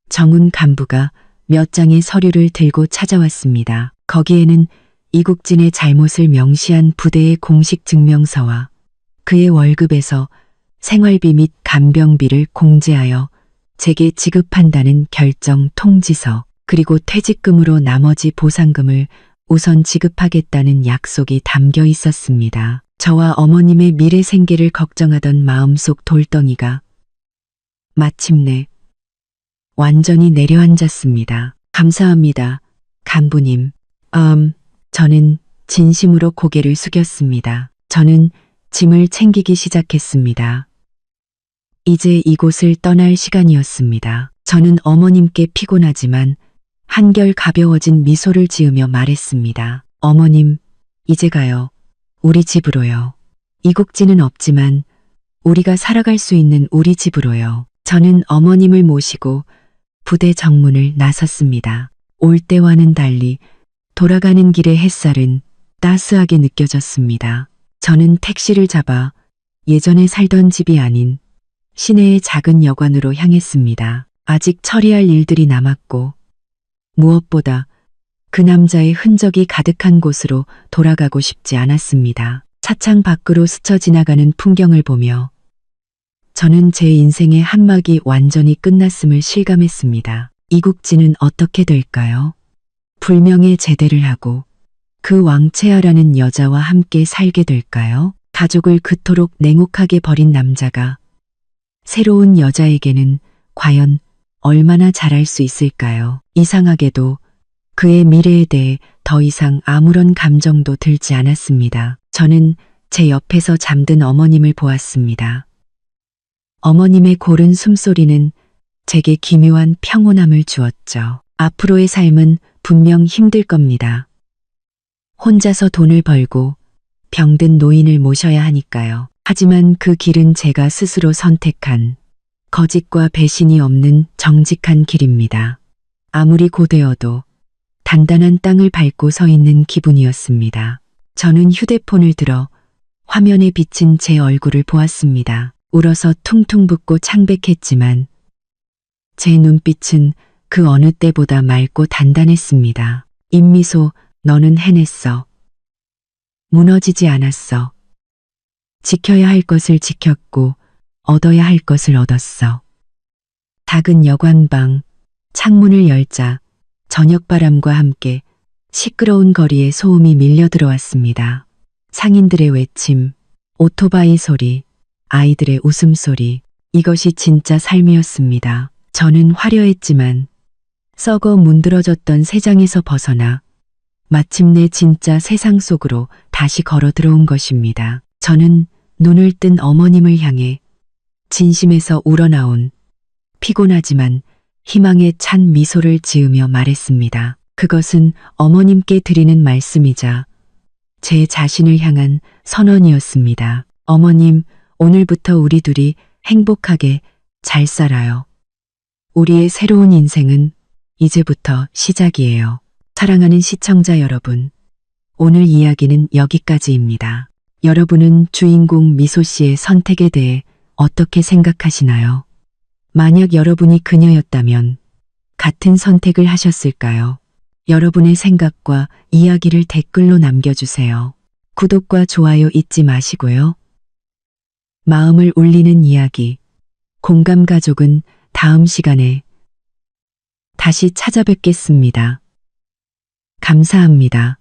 정훈 간부가 몇 장의 서류를 들고 찾아왔습니다. 거기에는 이국진의 잘못을 명시한 부대의 공식 증명서와 그의 월급에서 생활비 및 간병비를 공제하여 제게 지급한다는 결정 통지서, 그리고 퇴직금으로 나머지 보상금을 우선 지급하겠다는 약속이 담겨 있었습니다. 저와 어머님의 미래 생계를 걱정하던 마음속 돌덩이가 마침내 완전히 내려앉았습니다. 감사합니다, 간부님. 저는 진심으로 고개를 숙였습니다. 저는 짐을 챙기기 시작했습니다. 이제 이곳을 떠날 시간이었습니다. 저는 어머님께 피곤하지만 한결 가벼워진 미소를 지으며 말했습니다. 어머님, 이제 가요. 우리 집으로요. 이국지는 없지만 우리가 살아갈 수 있는 우리 집으로요. 저는 어머님을 모시고 부대 정문을 나섰습니다. 올 때와는 달리 돌아가는 길의 햇살은 따스하게 느껴졌습니다. 저는 택시를 잡아 예전에 살던 집이 아닌 시내의 작은 여관으로 향했습니다. 아직 처리할 일들이 남았고 무엇보다 그 남자의 흔적이 가득한 곳으로 돌아가고 싶지 않았습니다. 차창 밖으로 스쳐 지나가는 풍경을 보며 저는 제 인생의 한 막이 완전히 끝났음을 실감했습니다. 이국진은 어떻게 될까요? 불명예 제대를 하고 그 왕채아라는 여자와 함께 살게 될까요? 가족을 그토록 냉혹하게 버린 남자가 새로운 여자에게는 과연 얼마나 잘할 수 있을까요? 이상하게도 그의 미래에 대해 더 이상 아무런 감정도 들지 않았습니다. 저는 제 옆에서 잠든 어머님을 보았습니다. 어머님의 고른 숨소리는 제게 기묘한 평온함을 주었죠. 앞으로의 삶은 분명 힘들 겁니다. 혼자서 돈을 벌고 병든 노인을 모셔야 하니까요. 하지만 그 길은 제가 스스로 선택한 거짓과 배신이 없는 정직한 길입니다. 아무리 고되어도 단단한 땅을 밟고 서 있는 기분이었습니다. 저는 휴대폰을 들어 화면에 비친 제 얼굴을 보았습니다. 울어서 퉁퉁 붓고 창백했지만 제 눈빛은 그 어느 때보다 맑고 단단했습니다. 입미소 너는 해냈어. 무너지지 않았어. 지켜야 할 것을 지켰고 얻어야 할 것을 얻었어. 작은 여관방, 창문을 열자 저녁바람과 함께 시끄러운 거리에 소음이 밀려 들어왔습니다. 상인들의 외침, 오토바이 소리, 아이들의 웃음소리, 이것이 진짜 삶이었습니다. 저는 화려했지만 썩어 문드러졌던 세상에서 벗어나 마침내 진짜 세상 속으로 다시 걸어 들어온 것입니다. 저는 눈을 뜬 어머님을 향해 진심에서 우러나온 피곤하지만 희망에 찬 미소를 지으며 말했습니다. 그것은 어머님께 드리는 말씀이자 제 자신을 향한 선언이었습니다. 어머님, 오늘부터 우리 둘이 행복하게 잘 살아요. 우리의 새로운 인생은 이제부터 시작이에요. 사랑하는 시청자 여러분, 오늘 이야기는 여기까지입니다. 여러분은 주인공 미소 씨의 선택에 대해 어떻게 생각하시나요? 만약 여러분이 그녀였다면 같은 선택을 하셨을까요? 여러분의 생각과 이야기를 댓글로 남겨주세요. 구독과 좋아요 잊지 마시고요. 마음을 울리는 이야기, 공감가족은 다음 시간에 다시 찾아뵙겠습니다. 감사합니다.